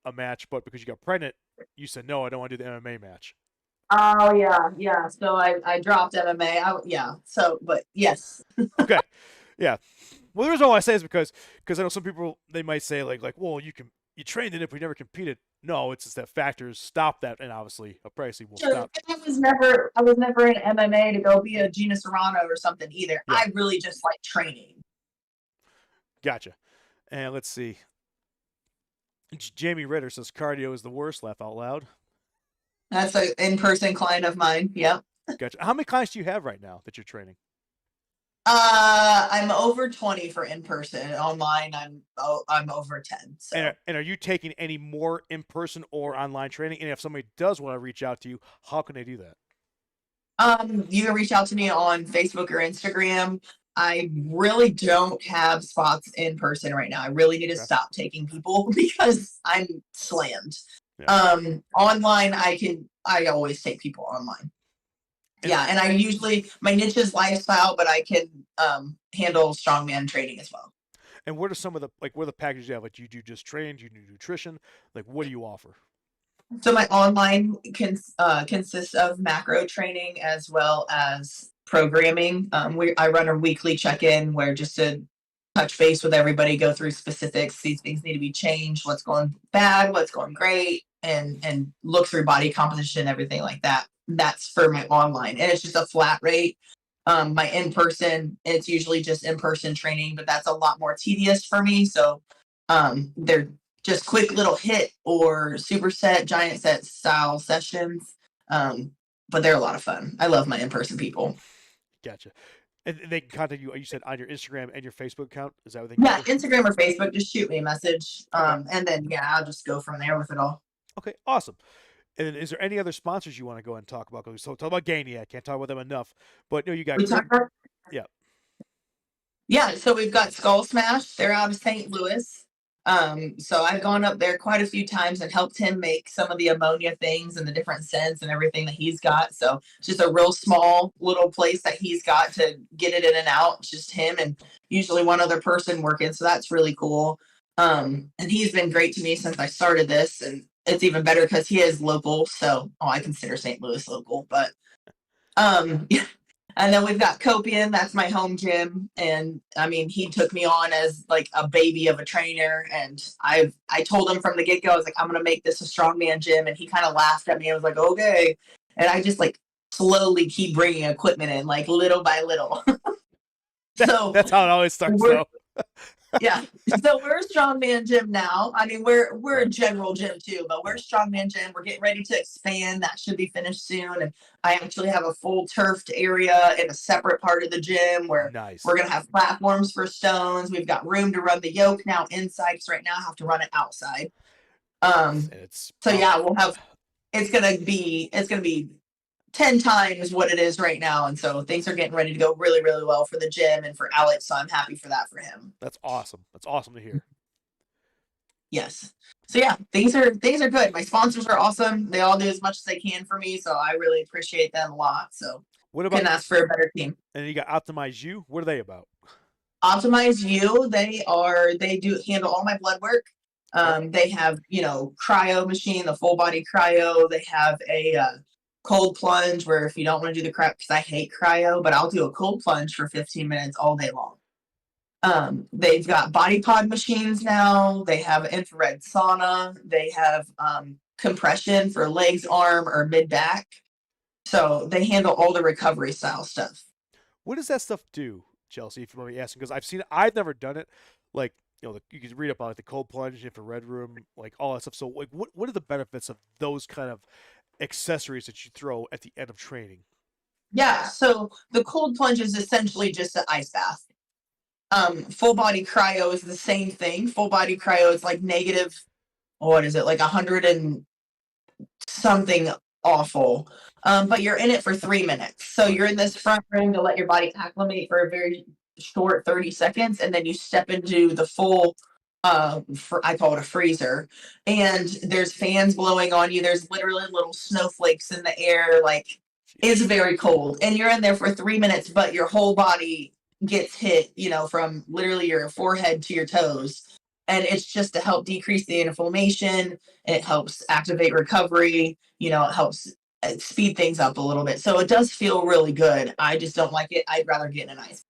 a match, but because you got pregnant, you said, no, I don't want to do the MMA match. Oh yeah. So I dropped MMA. So, but yes. Okay. Yeah. Well, the reason why I say is because I know some people, they might say like, well, you trained in it, but you never competed. No, it's just that factors stop that, and obviously a pregnancy will stop. I was never in MMA to go be a Gina Serrano or something either. Yeah. I really just like training. Gotcha. And let's see. Jamie Ritter says cardio is the worst. Laugh out loud. That's an in-person client of mine. Yep. Gotcha. How many clients do you have right now that you're training? I'm over 20 for in-person. Online, I'm over 10. So. And are you taking any more in-person or online training? And if somebody does want to reach out to you, how can they do that? You can reach out to me on Facebook or Instagram. I really don't have spots in person right now. I really need to stop taking people because I'm slammed. Yeah. Online, I always take people online. Yeah, and I usually, my niche is lifestyle, but I can handle strongman training as well. And what are some of the, what are the packages you have? Like, you do just train, you do nutrition? Like, what do you offer? So my online consists of macro training as well as programming. I run a weekly check-in where just to touch base with everybody, go through specifics, these things need to be changed, what's going bad, what's going great, and look through body composition, everything like that. That's for my online, and it's just a flat rate. My in-person, it's usually just in-person training, but that's a lot more tedious for me. So they're just quick little hit or superset, giant set style sessions. But they're a lot of fun. I love my in-person people. Gotcha. And they can contact you, you said, on your Instagram and your Facebook account? Is that what they Yeah, Instagram or Facebook, just shoot me a message. And then, yeah, I'll just go from there with it all. Okay, awesome. And then is there any other sponsors you want to go and talk about? So talk about Gainiac. Can't talk about them enough. But no, you got... Yeah. Yeah, so we've got Skull Smash. They're out of St. Louis. So I've gone up there quite a few times and helped him make some of the ammonia things and the different scents and everything that he's got. So it's just a real small little place that he's got to get it in and out. It's just him and usually one other person working. So that's really cool. And he's been great to me since I started this, and it's even better because he is local. So I consider St. Louis local, but yeah. And then we've got Copian, that's my home gym. And I mean, he took me on as like a baby of a trainer. And I told him from the get-go, I was like, I'm going to make this a strongman gym. And he kind of laughed at me. I was like, okay. And I just like slowly keep bringing equipment in, like little by little. So that's how it always starts though. Yeah. So we're a strongman gym now. I mean, we're a general gym too, but we're a strongman gym. We're getting ready to expand. That should be finished soon. And I actually have a full turfed area in a separate part of the gym where we're going to have platforms for stones. We've got room to run the yoke now inside, because right now I have to run it outside. So yeah, it's going to be 10 times what it is right now. And so things are getting ready to go really, really well for the gym and for Alex. So I'm happy for that for him. That's awesome. That's awesome to hear. Yes. So yeah, things are good. My sponsors are awesome. They all do as much as they can for me. So I really appreciate them a lot. So what about, couldn't ask for a better team. And you got Optimize You. What are they about? Optimize You. They do handle all my blood work. They have, cryo machine, the full body cryo. They have a, cold plunge where if you don't want to do the cryo, because I hate cryo, but I'll do a cold plunge for 15 minutes all day long. They've got body pod machines now. They have infrared sauna. They have compression for legs, arm, or mid back. So they handle all the recovery style stuff. What does that stuff do, Chelsea, if you want me asking? Because I've never done it. Like, you can read up on like the cold plunge, infrared room, like all that stuff. So like, what are the benefits of those kind of accessories that you throw at the end of training? Yeah, so the cold plunge is essentially just an ice bath. Full body cryo is the same thing. Full body cryo is like negative, what is it, like 100 and something awful. But you're in it for 3 minutes. So you're in this front room to let your body acclimate for a very short 30 seconds, and then you step into the full I call it a freezer, and there's fans blowing on you. There's literally little snowflakes in the air. Like, it's very cold, and you're in there for 3 minutes, but your whole body gets hit, from literally your forehead to your toes. And it's just to help decrease the inflammation. It helps activate recovery. It helps speed things up a little bit. So it does feel really good. I just don't like it. I'd rather get in an ice.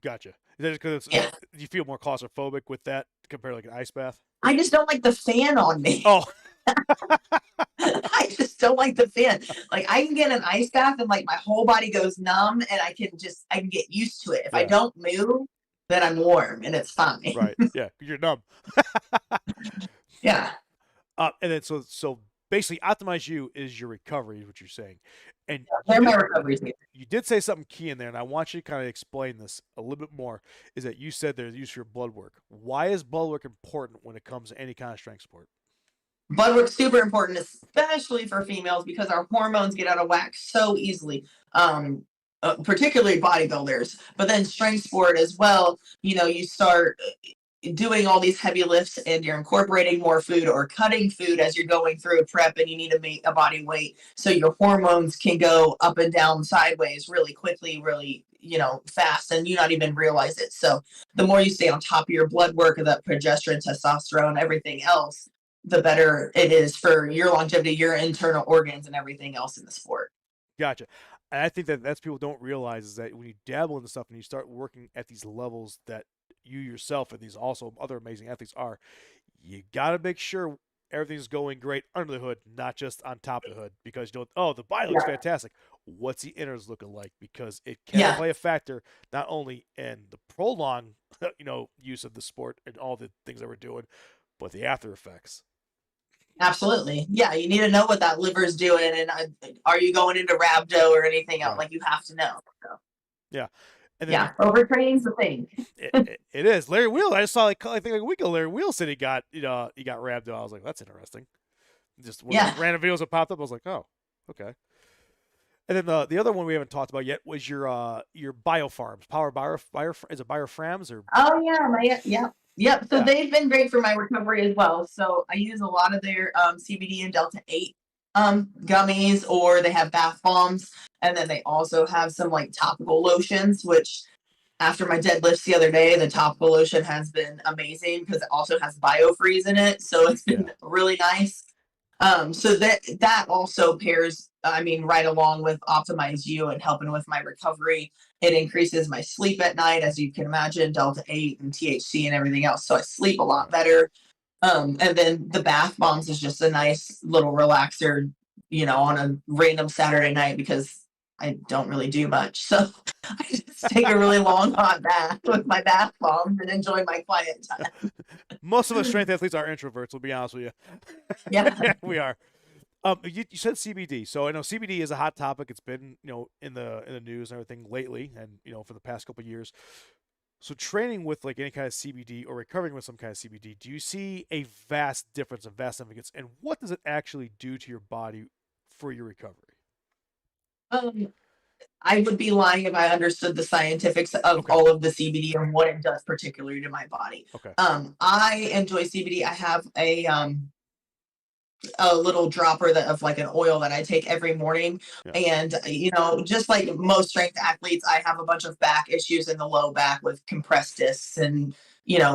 Gotcha. Is that because you feel more claustrophobic with that compared to like an ice bath? I just don't like the fan on me. Oh. I just don't like the fan. Like, I can get an ice bath and like my whole body goes numb, and I can get used to it. If I don't move, then I'm warm and it's fine. Right. Yeah. You're numb. Yeah. And then so basically, Optimize You is your recovery, is what you're saying. And they're my recovery team. You did say something key in there, and I want you to kind of explain this a little bit more, is that you said they're used for your blood work. Why is blood work important when it comes to any kind of strength sport? Blood work's super important, especially for females, because our hormones get out of whack so easily. Particularly bodybuilders, but then strength sport as well. You start doing all these heavy lifts and you're incorporating more food or cutting food as you're going through a prep, and you need to make a body weight. So your hormones can go up and down sideways really quickly, really, fast, and you not even realize it. So the more you stay on top of your blood work, of that progesterone, testosterone, everything else, the better it is for your longevity, your internal organs, and everything else in the sport. Gotcha. And I think that that's people don't realize is that when you dabble in the stuff and you start working at these levels that you yourself and these also other amazing athletes are, you got to make sure everything's going great under the hood, not just on top of the hood. Because you don't, oh, the body looks Yeah. fantastic. What's the innards looking like? Because it can Yeah. play a factor not only in the prolonged, use of the sport and all the things that we're doing, but the after effects. Absolutely. Yeah, you need to know what that liver is doing, and are you going into rhabdo or anything else? Right. Like you have to know. So, Yeah. And then yeah, overtraining's the thing. it is Larry Wheel. I just saw I think like a week ago Larry Wheel said he got rhabdo. I was like, that's interesting. Just one of Yeah. those random videos that popped up. I was like, oh, okay. And then the other one we haven't talked about yet was your biofarms, is it bioframs or? Oh yeah, yep. So Yeah. they've been great for my recovery as well. So I use a lot of their CBD and Delta 8 gummies, or they have bath bombs, and then they also have some like topical lotions, which after my deadlifts the other day, the topical lotion has been amazing because it also has biofreeze in it. So it's been really nice. So that also pairs, I mean, right along with Optimize You and helping with my recovery. It increases my sleep at night, as you can imagine, Delta 8 and THC and everything else. So I sleep a lot better. And then the bath bombs is just a nice little relaxer, on a random Saturday night because I don't really do much. So I just take a really long hot bath with my bath bombs and enjoy my quiet time. Most of us strength athletes are introverts. We'll be honest with you. Yeah. We are. You said CBD, so I know CBD is a hot topic. It's been in the news and everything lately, and for the past couple of years. So training with like any kind of CBD or recovering with some kind of CBD, do you see a vast difference, a vast significance, and what does it actually do to your body for your recovery? I would be lying if I understood the scientifics of Okay. all of the CBD and what it does particularly to my body. Okay. I enjoy CBD. I have a little dropper of like an oil that I take every morning. Yeah. And, just like most strength athletes, I have a bunch of back issues in the low back with compressed discs and,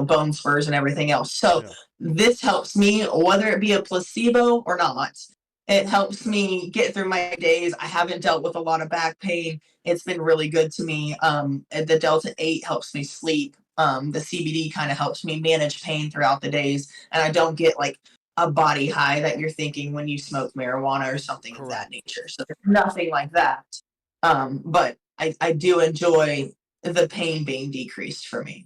bone spurs and everything else. So this helps me, whether it be a placebo or not. It helps me get through my days. I haven't dealt with a lot of back pain. It's been really good to me. The Delta 8 helps me sleep. The CBD kind of helps me manage pain throughout the days. And I don't get like a body high that you're thinking when you smoke marijuana or something of that nature. So there's nothing like that. But I do enjoy the pain being decreased for me.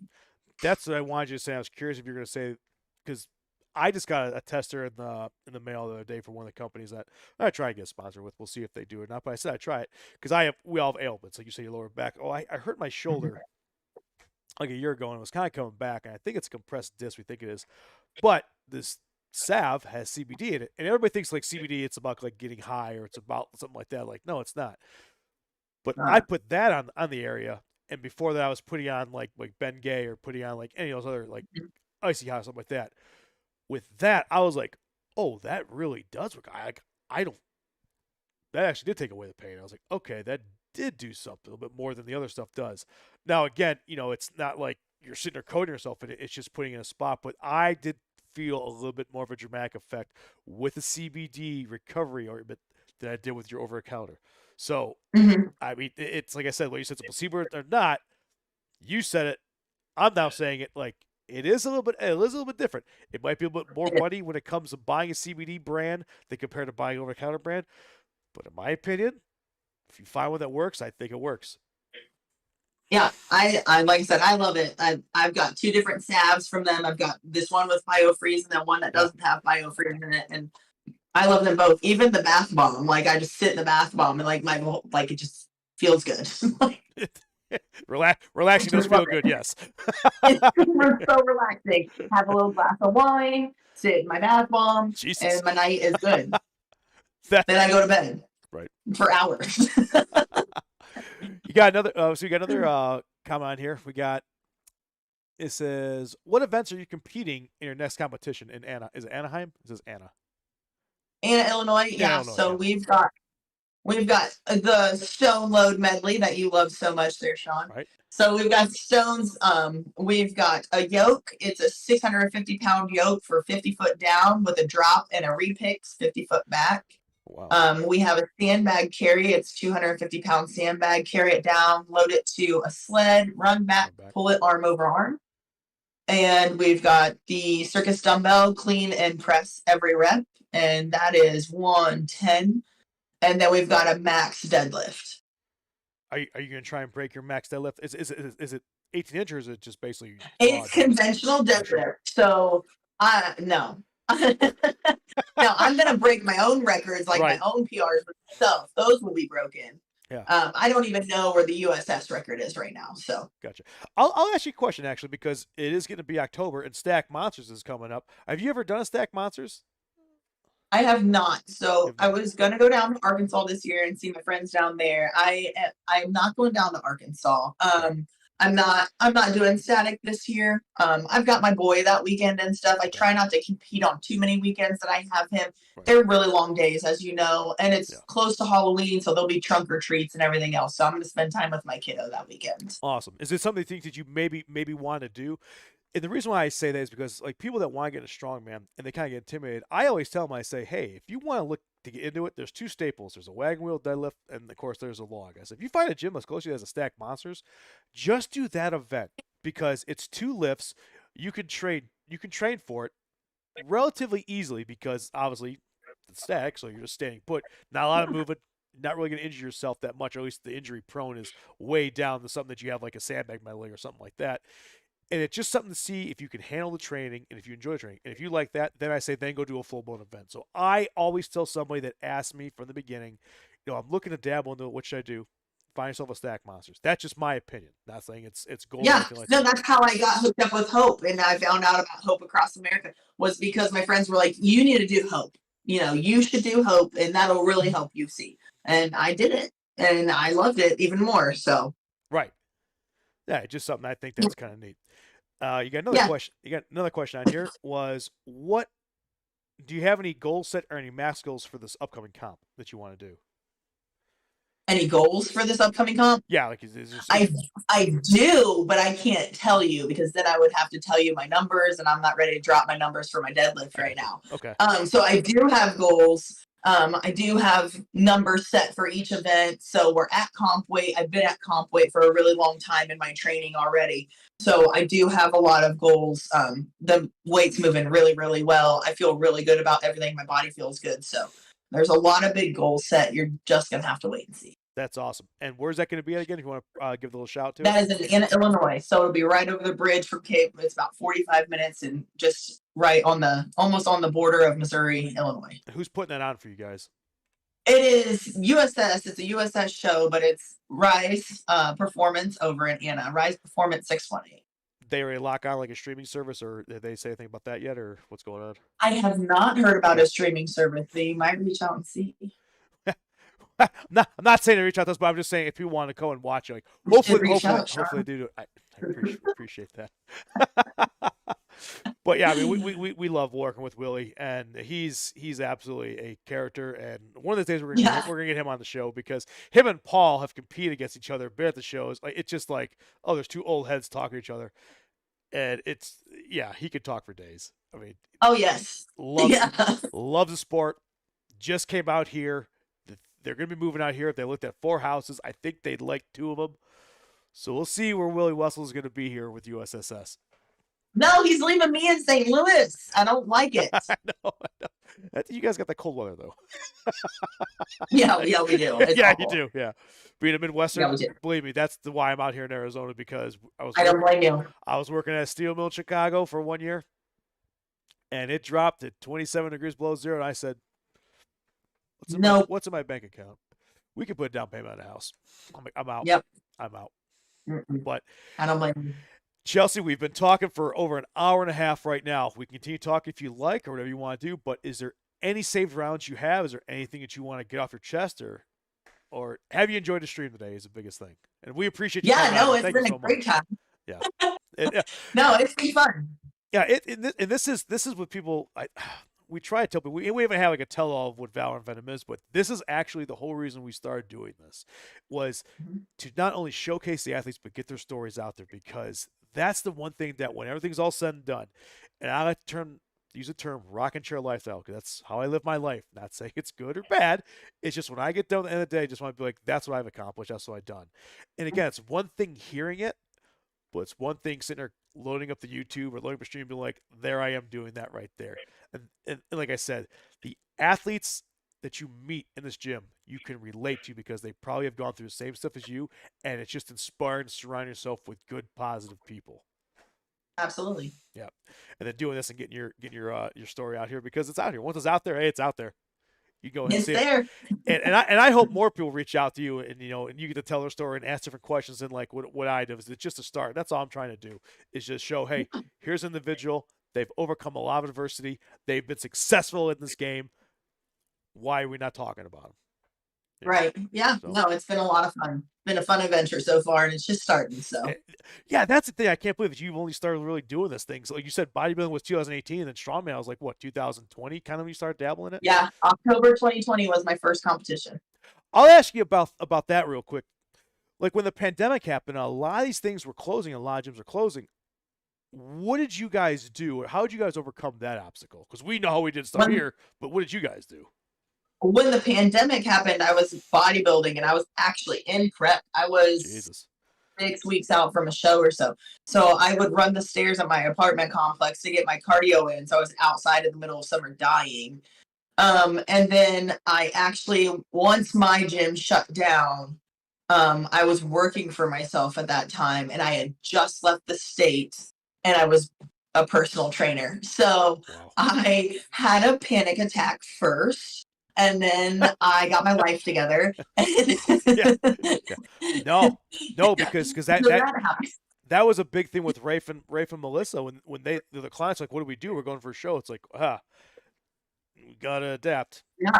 That's what I wanted you to say. I was curious if you're going to say, because I just got a tester in the mail the other day for one of the companies that I try and get a sponsor with. We'll see if they do or not. But I said I try it because we all have ailments. Like you say, your lower back. Oh, I hurt my shoulder like a year ago and it was kind of coming back. And I think it's compressed disc. We think it is, but this salve has CBD in it, and everybody thinks like CBD, it's about like getting high or it's about something like that. Like, no, it's not. But I put that on the area, and before that, I was putting on like Ben Gay or putting on like any of those other like Icy Hot, something like that. With that, I was like, oh, that really does work. I don't. That actually did take away the pain. I was like, okay, that did do something a little bit more than the other stuff does. Now, again, it's not like you're sitting there coating yourself in it. It's just putting in a spot. But I did feel a little bit more of a dramatic effect with the CBD recovery ointment than I did with your over the counter. So, I mean, it's like I said, what you said, it's a placebo or not. You said it. I'm now saying it like it is a little bit different. It might be a little bit more money when it comes to buying a CBD brand than compared to buying over the counter brand. But in my opinion, if you find one that works, I think it works. Yeah, I like I said, I love it. I've got 2 different salves from them. I've got this one with biofreeze and then one that doesn't have biofreeze in it, and I love them both. Even the bath bomb, like I just sit in the bath bomb and like it just feels good. Relaxing does feel good, yes. It's so relaxing. Have a little glass of wine, sit in my bath bomb, and my night is good. Then I go to bed. Right. For hours. You got another. So you got another comment on here. It says, "What events are you competing in your next competition in Anna? Is it Anaheim? It says Anna. Anna, Illinois. Yeah. Illinois, so we've got the stone load medley that you love so much, there, Sean. Right. So we've got stones. We've got a yoke. It's a 650-pound yoke for 50 foot down with a drop and a repix 50 foot back. Wow. We have a sandbag carry. It's 250-pound sandbag. Carry it down, load it to a sled, run back, pull it arm over arm. And we've got the circus dumbbell, clean and press every rep, and that is 110. And then we've got a max deadlift. Are you going to try and break your max deadlift? Is it 18 inch or is it just basically? It's conventional deadlift. So, no. No, I'm going to break my own records, like my own PRs myself. Those will be broken. Yeah. I don't even know where the USS record is right now. So gotcha. I'll ask you a question actually, because it is going to be October and Stack Monsters is coming up. Have you ever done a Stack Monsters? I have not. So I was gonna go down to Arkansas this year and see my friends down there. I'm not going down to Arkansas. I'm not doing static this year. I've got my boy that weekend and stuff. I try not to compete on too many weekends that I have him. They're really long days, as you know, and it's close to Halloween, so there'll be trunk or treats and everything else. So I'm gonna spend time with my kiddo that weekend. Awesome. Is it something you think that you maybe want to do? And the reason why I say that is because, like, people that want to get a strongman and they kind of get intimidated, I always tell them, I say, hey, if you want to look to get into it, there's two staples. There's a wagon wheel deadlift, and of course there's a log. I said, if you find a gym as close to you as a Stack Monsters, just do that event because it's two lifts. You can train for it relatively easily because obviously it's static, so you're just standing put, not a lot of movement. Not really going to injure yourself that much, or at least the injury prone is way down to something that you have like a sandbag in my leg or something like that. And it's just something to see if you can handle the training and if you enjoy training. And if you like that, then I say then go do a full-blown event. So I always tell somebody that asks me from the beginning, I'm looking to dabble into it. What should I do? Find yourself a Stack Monsters. That's just my opinion. Not saying it's gold. Yeah, no, that's how I got hooked up with Hope, and I found out about Hope Across America was because my friends were like, "You need to do Hope. You should do Hope, and that'll really help you see." And I did it, and I loved it even more. So right, yeah, just something I think that's kind of neat. You got another question. You got another question on here. Was what do you have any goals set or any max goals for this upcoming comp that you want to do? Any goals for this upcoming comp? Yeah, like I do, but I can't tell you because then I would have to tell you my numbers, and I'm not ready to drop my numbers for my deadlift right now. Okay. So I do have goals. I do have numbers set for each event. So we're at comp weight. I've been at comp weight for a really long time in my training already. So I do have a lot of goals. The weight's moving really, really well. I feel really good about everything. My body feels good. So there's a lot of big goals set. You're just going to have to wait and see. That's awesome. And where's that going to be at again? If you want to give a little shout to that is in Illinois. So it'll be right over the bridge from Cape. It's about 45 minutes and just right on almost on the border of Missouri, Illinois. Who's putting that on for you guys? It is USS. It's a USS show, but it's Rise Performance over in Anna. Rise Performance 618. They already lock on like a streaming service, or did they say anything about that yet, or what's going on? I have not heard about a streaming service. They might reach out and see. I'm not saying to reach out to us, but I'm just saying if you want to go and watch it, like hopefully they do. I appreciate that. But yeah, I mean, we love working with Willie, and he's absolutely a character. And one of the days we're gonna get him on the show because him and Paul have competed against each other at the shows. Like it's just like, oh, there's two old heads talking to each other, and he could talk for days. I mean, oh yes, loves the sport. Just came out here. They're going to be moving out here. If they looked at 4 houses, I think they'd like 2 of them. So we'll see where Willie Wessel is going to be here with USSS. No, he's leaving me in St. Louis. I don't like it. I know. You guys got that cold weather, though. yeah, we do. It's awful. You do. Yeah, being a Midwestern, believe me, that's why I'm out here in Arizona because I don't blame you. I was working at a steel mill in Chicago for 1 year, and it dropped at 27 degrees below zero, and I said, what's in my bank account? We can put a down payment on a house. I'm out. Yep. I'm out. Mm-mm. But I don't blame you. Chelsea, we've been talking for over an hour and a half right now. We can continue talking if you like or whatever you want to do, but is there any saved rounds you have? Is there anything that you want to get off your chest or have you enjoyed the stream today is the biggest thing? And we appreciate you. It's been a great time. Yeah. No, it's been fun. Yeah, and this is what people we try to tell people. We even have like a tell-all of what Valor and Venom is, but this is actually the whole reason we started doing this was to not only showcase the athletes, but get their stories out there because that's the one thing that when everything's all said and done, and I like to turn use the term rocking chair lifestyle because that's how I live my life. Not saying it's good or bad. It's just when I get done at the end of the day, I just want to be like, that's what I've accomplished. That's what I've done. And again, it's one thing hearing it, but it's one thing sitting there loading up the YouTube or loading up the stream, being like, there I am doing that right there. And like I said, the athletes that you meet in this gym, you can relate to because they probably have gone through the same stuff as you, and it's just inspiring to surround yourself with good, positive people. Absolutely. Yeah, and then doing this and getting your story out here because it's out here. Once it's out there, hey, it's out there. You go ahead and It's see it. there. And I hope more people reach out to you and and you get to tell their story and ask different questions and like what I do. It's just a start. That's all I'm trying to do is just show, hey, here's an individual. They've overcome a lot of adversity. They've been successful in this game. Why are we not talking about them? Right. Yeah. So. No, it's been a lot of fun. Been a fun adventure so far, and it's just starting. So. Yeah, that's the thing. I can't believe that you've only started really doing this thing. So, like you said, bodybuilding was 2018, and strongman was like what 2020, kind of when you started dabbling in it. Yeah, October 2020 was my first competition. I'll ask you about that real quick. Like when the pandemic happened, a lot of these things were closing, and a lot of gyms were closing. What did you guys do? How did you guys overcome that obstacle? Because we know how we did stuff here, but what did you guys do? When the pandemic happened, I was bodybuilding and I was actually in prep. I was 6 weeks out from a show or so. So I would run the stairs at my apartment complex to get my cardio in. So I was outside in the middle of summer dying. And then I actually, once my gym shut down, I was working for myself at that time and I had just left the state and I was a personal trainer. So I had a panic attack first. And then I got my life together. Yeah. No, because that was a big thing with Rafe and Melissa when the clients like, what do we do? We're going for a show. It's like, we gotta adapt. Yeah.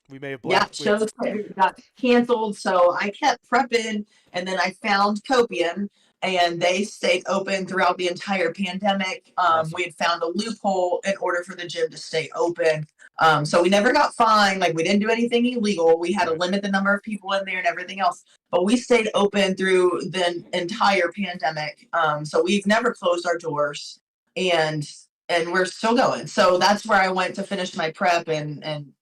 We may have shows got canceled, so I kept prepping, and then I found Copian, and they stayed open throughout the entire pandemic. Awesome. We had found a loophole in order for the gym to stay open. So we never got fined. Like, we didn't do anything illegal. We had to limit the number of people in there and everything else. But we stayed open through the entire pandemic. So we've never closed our doors, and we're still going. So that's where I went to finish my prep, and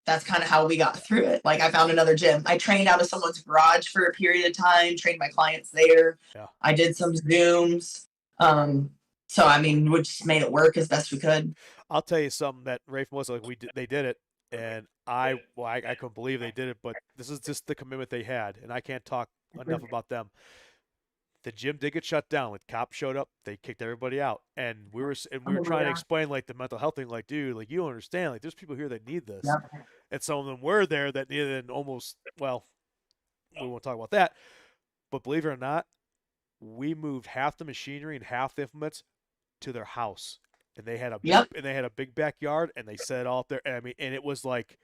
that's kind of how we got through it. Like, I found another gym. I trained out of someone's garage for a period of time, trained my clients there. Yeah. I did some Zooms. So, I mean, we just made it work as best we could. I'll tell you something that Rafe was like, they did it. And I couldn't believe they did it, but this is just the commitment they had. And I can't talk enough about them. The gym did get shut down. When cops showed up, they kicked everybody out, and we were trying to explain like the mental health thing. Like, dude, like you don't understand. Like, there's people here that need this, and some of them were there that needed it. And almost, well, we won't talk about that. But believe it or not, we moved half the machinery and half the implements to their house, and they had a big backyard, and they set it all up there. And I mean, and it was like,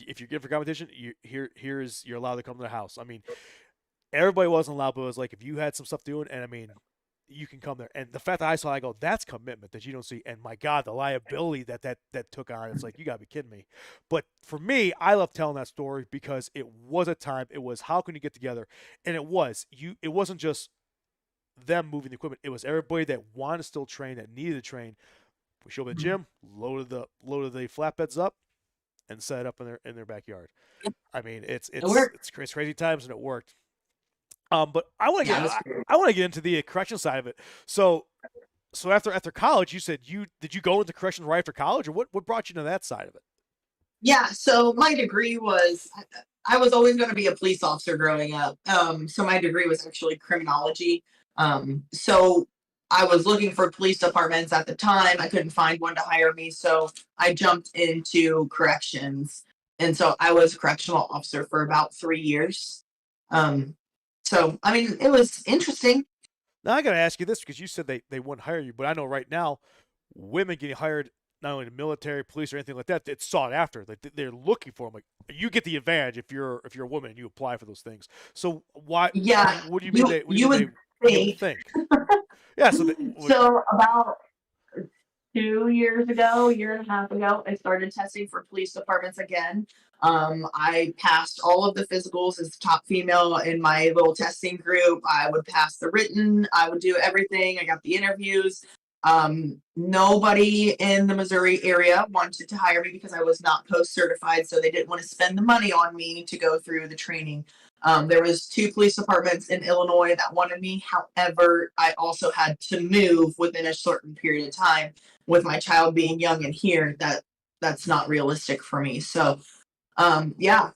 if you're good for competition, you're allowed to come to the house. I mean. Everybody wasn't allowed, but it was like if you had some stuff doing, and I mean, you can come there. And the fact that I saw, I go, that's commitment that you don't see. And my God, the liability that took on, it's like, you gotta be kidding me. But for me, I love telling that story because it was a time. It was how can you get together, and it wasn't just them moving the equipment. It was everybody that wanted to still train, that needed to train. We showed up at the gym, loaded the flatbeds up, and set it up in their backyard. I mean, it's crazy times, and it worked. But I want to get into the correction side of it. So after college, you said did you go into corrections right after college, or what brought you to that side of it? Yeah. So my degree was, I was always going to be a police officer growing up. So my degree was actually criminology. So I was looking for police departments at the time. I couldn't find one to hire me, so I jumped into corrections, and so I was a correctional officer for about 3 years. So, I mean, it was interesting. Now, I got to ask you this because you said they wouldn't hire you, but I know right now women getting hired, not only in the military, police, or anything like that, it's sought after. Like, they're looking for them. Like, you get the advantage if you're a woman and you apply for those things. So why? Yeah. What do you mean? You would think. Yeah. So about 2 years ago, year and a half ago, I started testing for police departments again. I passed all of the physicals as top female in my little testing group. I would pass the written. I would do everything. I got the interviews. Nobody in the Missouri area wanted to hire me because I was not post certified, so they didn't want to spend the money on me to go through the training. There was 2 police departments in Illinois that wanted me. However, I also had to move within a certain period of time. With my child being young and here, that's not realistic for me. So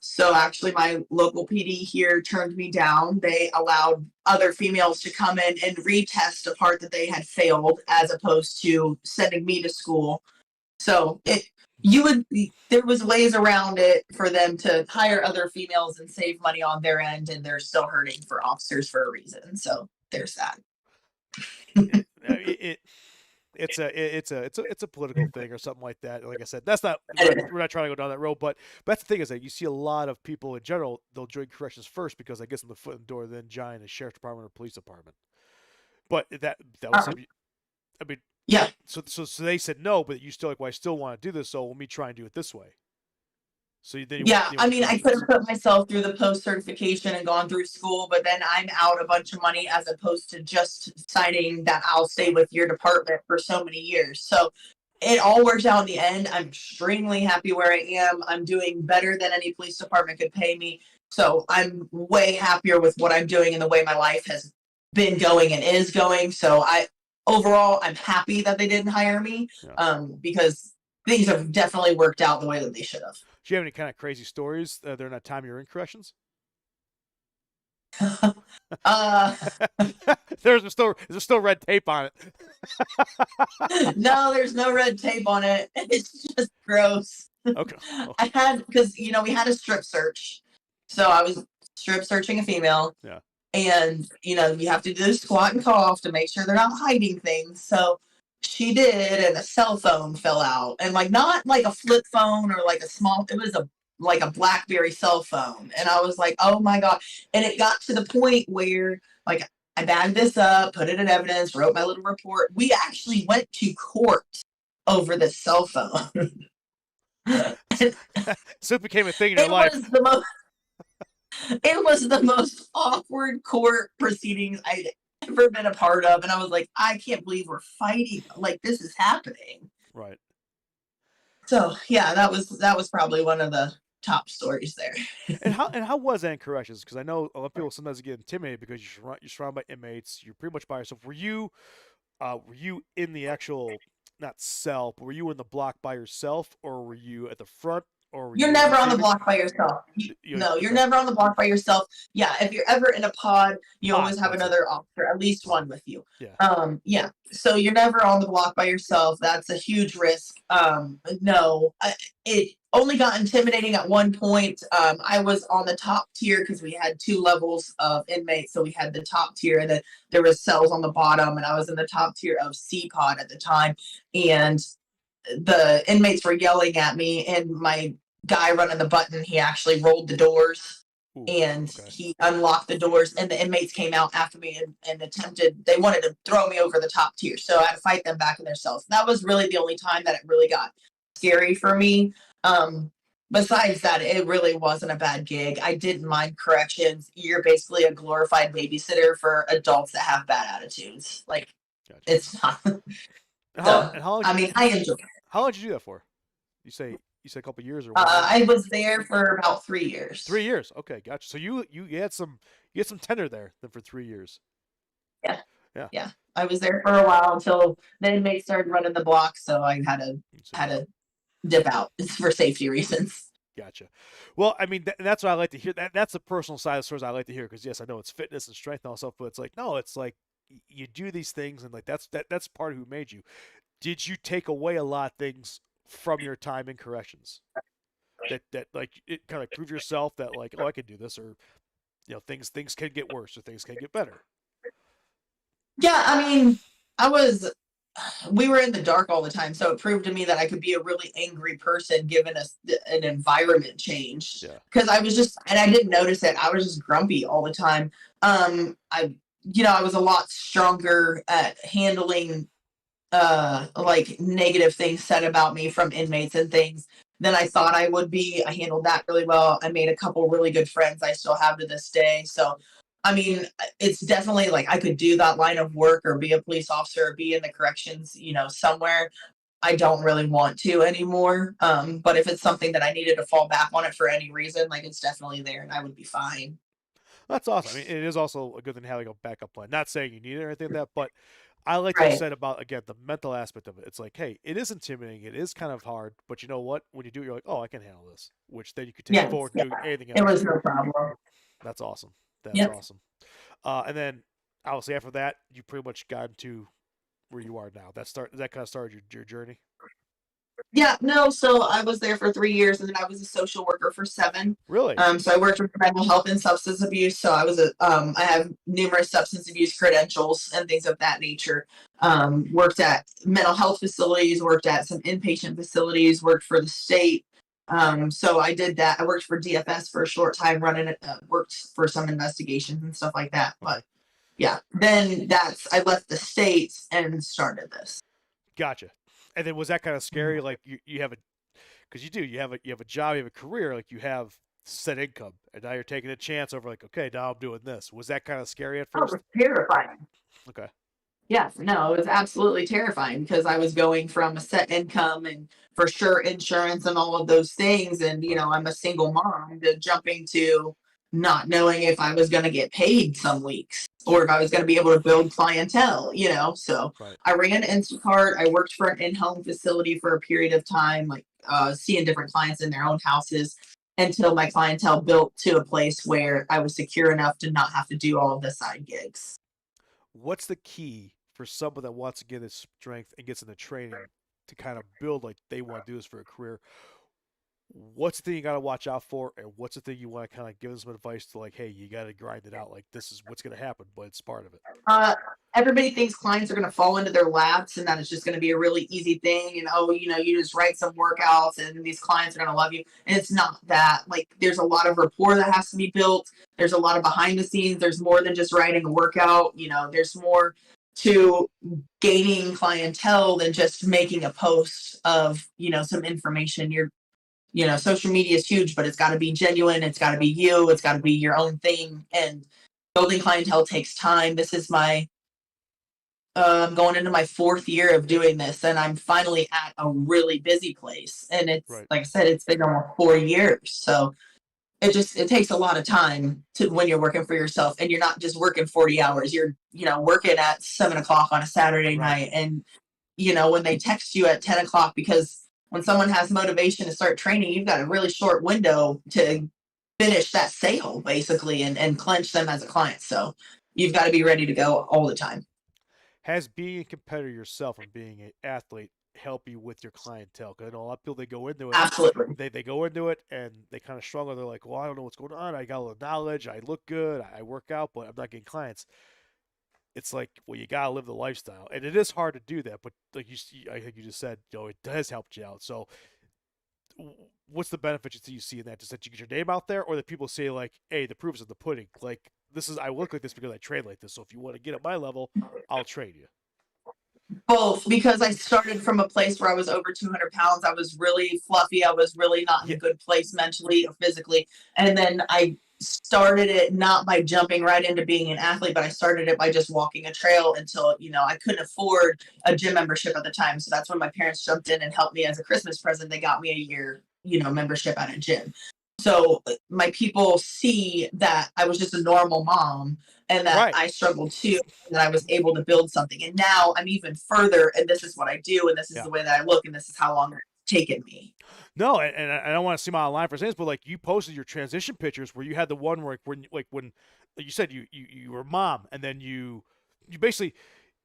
so actually my local PD here turned me down. They allowed other females to come in and retest a part that they had failed, as opposed to sending me to school. So there was ways around it for them to hire other females and save money on their end, and they're still hurting for officers for a reason. So there's that. It's a political thing or something like that. Like I said, we're not trying to go down that road, but that's the thing, is that you see a lot of people in general, they'll join corrections first because that gets them the foot in the door, then join a sheriff's department or police department. But that was, I mean, yeah. So they said no, but you still like, well, I still want to do this, so let me try and do it this way. So I could have put myself through the post certification and gone through school, but then I'm out a bunch of money as opposed to just signing that I'll stay with your department for so many years. So it all works out in the end. I'm extremely happy where I am. I'm doing better than any police department could pay me. So I'm way happier with what I'm doing and the way my life has been going and is going. So overall, I'm happy that they didn't hire me, because things have definitely worked out the way that they should have. Do you have any kind of crazy stories during that time you're in corrections? There's still red tape on it. No, there's no red tape on it. It's just gross. Okay. I had, because we had a strip search, so I was strip searching a female. Yeah. And you have to do the squat and cough to make sure they're not hiding things. So she did, and a cell phone fell out, and not like a flip phone or like a small. It was a BlackBerry cell phone, and I was like, oh my god! And it got to the point where I bagged this up, put it in evidence, wrote my little report. We actually went to court over this cell phone. So it became a thing in your life. It was the most awkward court proceedings I'd ever been a part of, and I was like, I can't believe we're fighting. Like, this is happening. Right. So yeah, that was probably one of the top stories there. and how was that in corrections? Because I know a lot of people sometimes get intimidated because you're surrounded by inmates. You're pretty much by yourself. Were you in the actual, not cell, but were you in the block by yourself, or were you at the front? Or you're never on the block by yourself. You're never on the block by yourself. Yeah, if you're ever in a pod, you always have another officer, at least one with you. Yeah. So you're never on the block by yourself. That's a huge risk. It only got intimidating at one point. I was on the top tier because we had 2 levels of inmates. So we had the top tier, and then there was cells on the bottom, and I was in the top tier of C pod at the time. And the inmates were yelling at me, and my guy running the button, he actually rolled the doors. He unlocked the doors, and the inmates came out after me and they wanted to throw me over the top tier. So I had to fight them back in their cells. That was really the only time that it really got scary for me. Besides that, it really wasn't a bad gig. I didn't mind corrections. You're basically a glorified babysitter for adults that have bad attitudes. Like, gotcha. It's not. I enjoy it. How long did you do that for? You say a couple of years, or I was there for about 3 years. 3 years, okay, gotcha. So you had some tenure there then for 3 years. Yeah. I was there for a while until the inmates started running the block, so I had to dip out for safety reasons. Gotcha. Well, I mean, that's what I like to hear. That's the personal side of the stories I like to hear, because yes, I know it's fitness and strength and all stuff, but it's like, no, it's like you do these things, and like that's part of who made you. Did you take away a lot of things from your time in corrections that like it kind of prove yourself that like, oh, I can do this, or things can get worse or things can get better? Yeah, I mean, we were in the dark all the time, so it proved to me that I could be a really angry person given an environment change. Because I was and I didn't notice it. I was just grumpy all the time. I was a lot stronger at handling like negative things said about me from inmates and things than I thought I would be. I handled that really well. I made a couple really good friends I still have to this day. So I mean, it's definitely like I could do that line of work or be a police officer or be in the corrections, somewhere. I don't really want to anymore. But if it's something that I needed to fall back on it for any reason, like it's definitely there and I would be fine. That's awesome. I mean, it is also a good thing to have like a backup plan. Not saying you need it or anything like that, but I like what you Right. said about again the mental aspect of it. It's like, hey, it is intimidating. It is kind of hard, but you know what? When you do it, you're like, oh, I can handle this. Which then you could take Yes. forward Yeah. doing anything It else. was no problem. That's awesome. That's Yep. awesome. And then obviously after that, you pretty much got into where you are now. That kind of started your journey. Yeah, no, so I was there for 3 years and then I was a social worker for 7. Really? So I worked with mental health and substance abuse. So I have numerous substance abuse credentials and things of that nature. Worked at mental health facilities, worked at some inpatient facilities, worked for the state. So I did that. I worked for DFS for a short time, worked for some investigations and stuff like that. Okay. But yeah, then I left the states and started this. Gotcha. And then was that kind of scary? Like you have a because you have a job, you have a career, like you have set income, and now you're taking a chance over like, okay, now I'm doing this. Was that kind of scary at Oh, it first? was terrifying. Okay. Yes, no, it was absolutely terrifying because I was going from a set income and for sure insurance and all of those things. And, Right. I'm a single mom to jumping to not knowing if I was going to get paid some weeks or if I was going to be able to build clientele. So Right. I ran Instacart. I worked for an in home facility for a period of time, like seeing different clients in their own houses until my clientele built to a place where I was secure enough to not have to do all of the side gigs. What's the key for someone that wants to get his strength and gets into training to kind of build like they want to do this for a career? What's the thing you got to watch out for, and what's the thing you want to kind of give them some advice to, like, hey, you got to grind it out. Like this is what's going to happen, but it's part of it. Uh, Everybody thinks clients are going to fall into their laps and that it's just going to be a really easy thing. And, oh, you just write some workouts and these clients are going to love you. And it's not that. Like, there's a lot of rapport that has to be built. There's a lot of behind the scenes. There's more than just writing a workout. There's more to gaining clientele than just making a post of, some information. Social media is huge, but it's got to be genuine. It's got to be you. It's got to be your own thing. And building clientele takes time. This is going into my 4th year of doing this, and I'm finally at a really busy place. And it's Right. like I said, it's been almost 4 years. So it takes a lot of time to when you're working for yourself, and you're not just working 40 hours. You're working at 7 o'clock on a Saturday Right. night, and when they text you at 10 o'clock because when someone has motivation to start training, you've got a really short window to finish that sale basically and clench them as a client. So you've got to be ready to go all the time. Has being a competitor yourself and being an athlete help you with your clientele? Because I know a lot of people they go into it, Absolutely. they go into it and they kind of struggle. They're like, well, I don't know what's going on. I got a little knowledge. I look good. I work out, but I'm not getting clients. It's like, well, you gotta live the lifestyle, and it is hard to do that. But like I think you just said, it does help you out. So, what's the benefits that you see in that? Just that you get your name out there, or that people say like, hey, the proof is in the pudding. Like I look like this because I train like this. So if you want to get at my level, I'll train you. Both, because I started from a place where I was over 200 pounds. I was really fluffy. I was really not in Yeah. a good place mentally or physically. And then I started it not by jumping right into being an athlete, but I started it by just walking a trail until, I couldn't afford a gym membership at the time. So that's when my parents jumped in and helped me as a Christmas present. They got me a year, membership at a gym. So my people see that I was just a normal mom and that Right. I struggled too, and that I was able to build something. And now I'm even further, and this is what I do, and this is Yeah. the way that I look, and this is how long it's taken me. No, and I don't want to seem out of line for saying this, but like you posted your transition pictures where you had the one where when like you said you were a mom and then you basically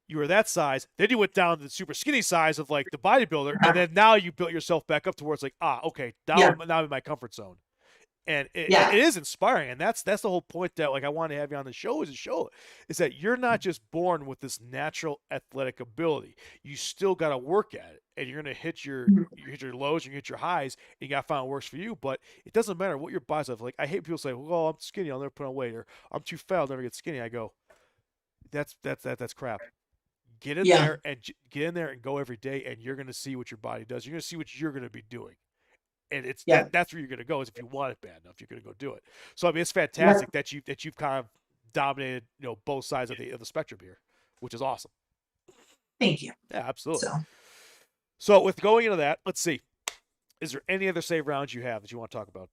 you were that size, then you went down to the super skinny size of like the bodybuilder, and then now you built yourself back up towards like okay Yeah, now I'm in my comfort zone. And it yeah, is inspiring, and that's the whole point that like I want to have you on the show is that you're not just born with this natural athletic ability. You still got to work at it, and you're gonna hit you hit your lows, you hit your highs, and you got to find what works for you. But it doesn't matter what your body's like. Like I hate people say, "Well, I'm skinny, I'll never put on weight," or "I'm too fat, I'll never get skinny." I go, that's crap. yeah, Get in there and go every day, and you're gonna see what your body does. You're gonna see what you're gonna be doing. And it's yeah, that's where you're going to go is if you want it bad enough, you're going to go do it. So I mean, it's yeah. fantastic that you've kind of dominated, both sides of the spectrum here, which is awesome. Thank you. Yeah, absolutely. So So with going into that, let's see. Is there any other save rounds you have that you want to talk about?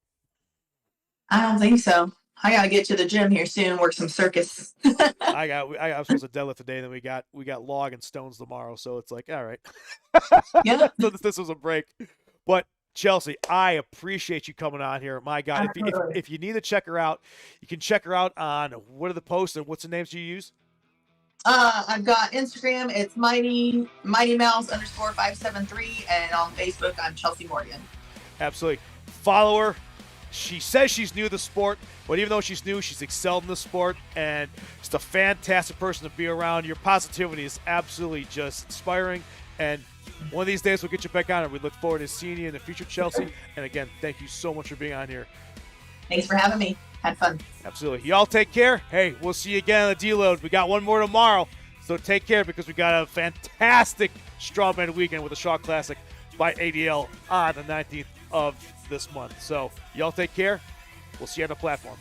I don't think so. I gotta get to the gym here soon, work some circus. I was supposed to deadlift today, and then we got log and stones tomorrow, so it's like, all right. Yeah. So this was a break. But Chelsea, I appreciate you coming on here. My God, if you need to check her out, you can check her out on what are the posts and what's the names you use? I've got Instagram. It's Mighty Mouse _573, and on Facebook, I'm Chelsea Morgan. Absolutely, follow her. She says she's new to the sport, but even though she's new, she's excelled in the sport, and just a fantastic person to be around. Your positivity is absolutely just inspiring, and one of these days we'll get you back on, and we look forward to seeing you in the future, Chelsea. And again, thank you so much for being on here. Thanks for having me. Had fun. Absolutely. Y'all take care. Hey, we'll see you again on the deload. We got one more tomorrow, so take care, because we got a fantastic strongman weekend with the Shaw Classic by ADL on the 19th of this month. So y'all take care. We'll see you on the platform.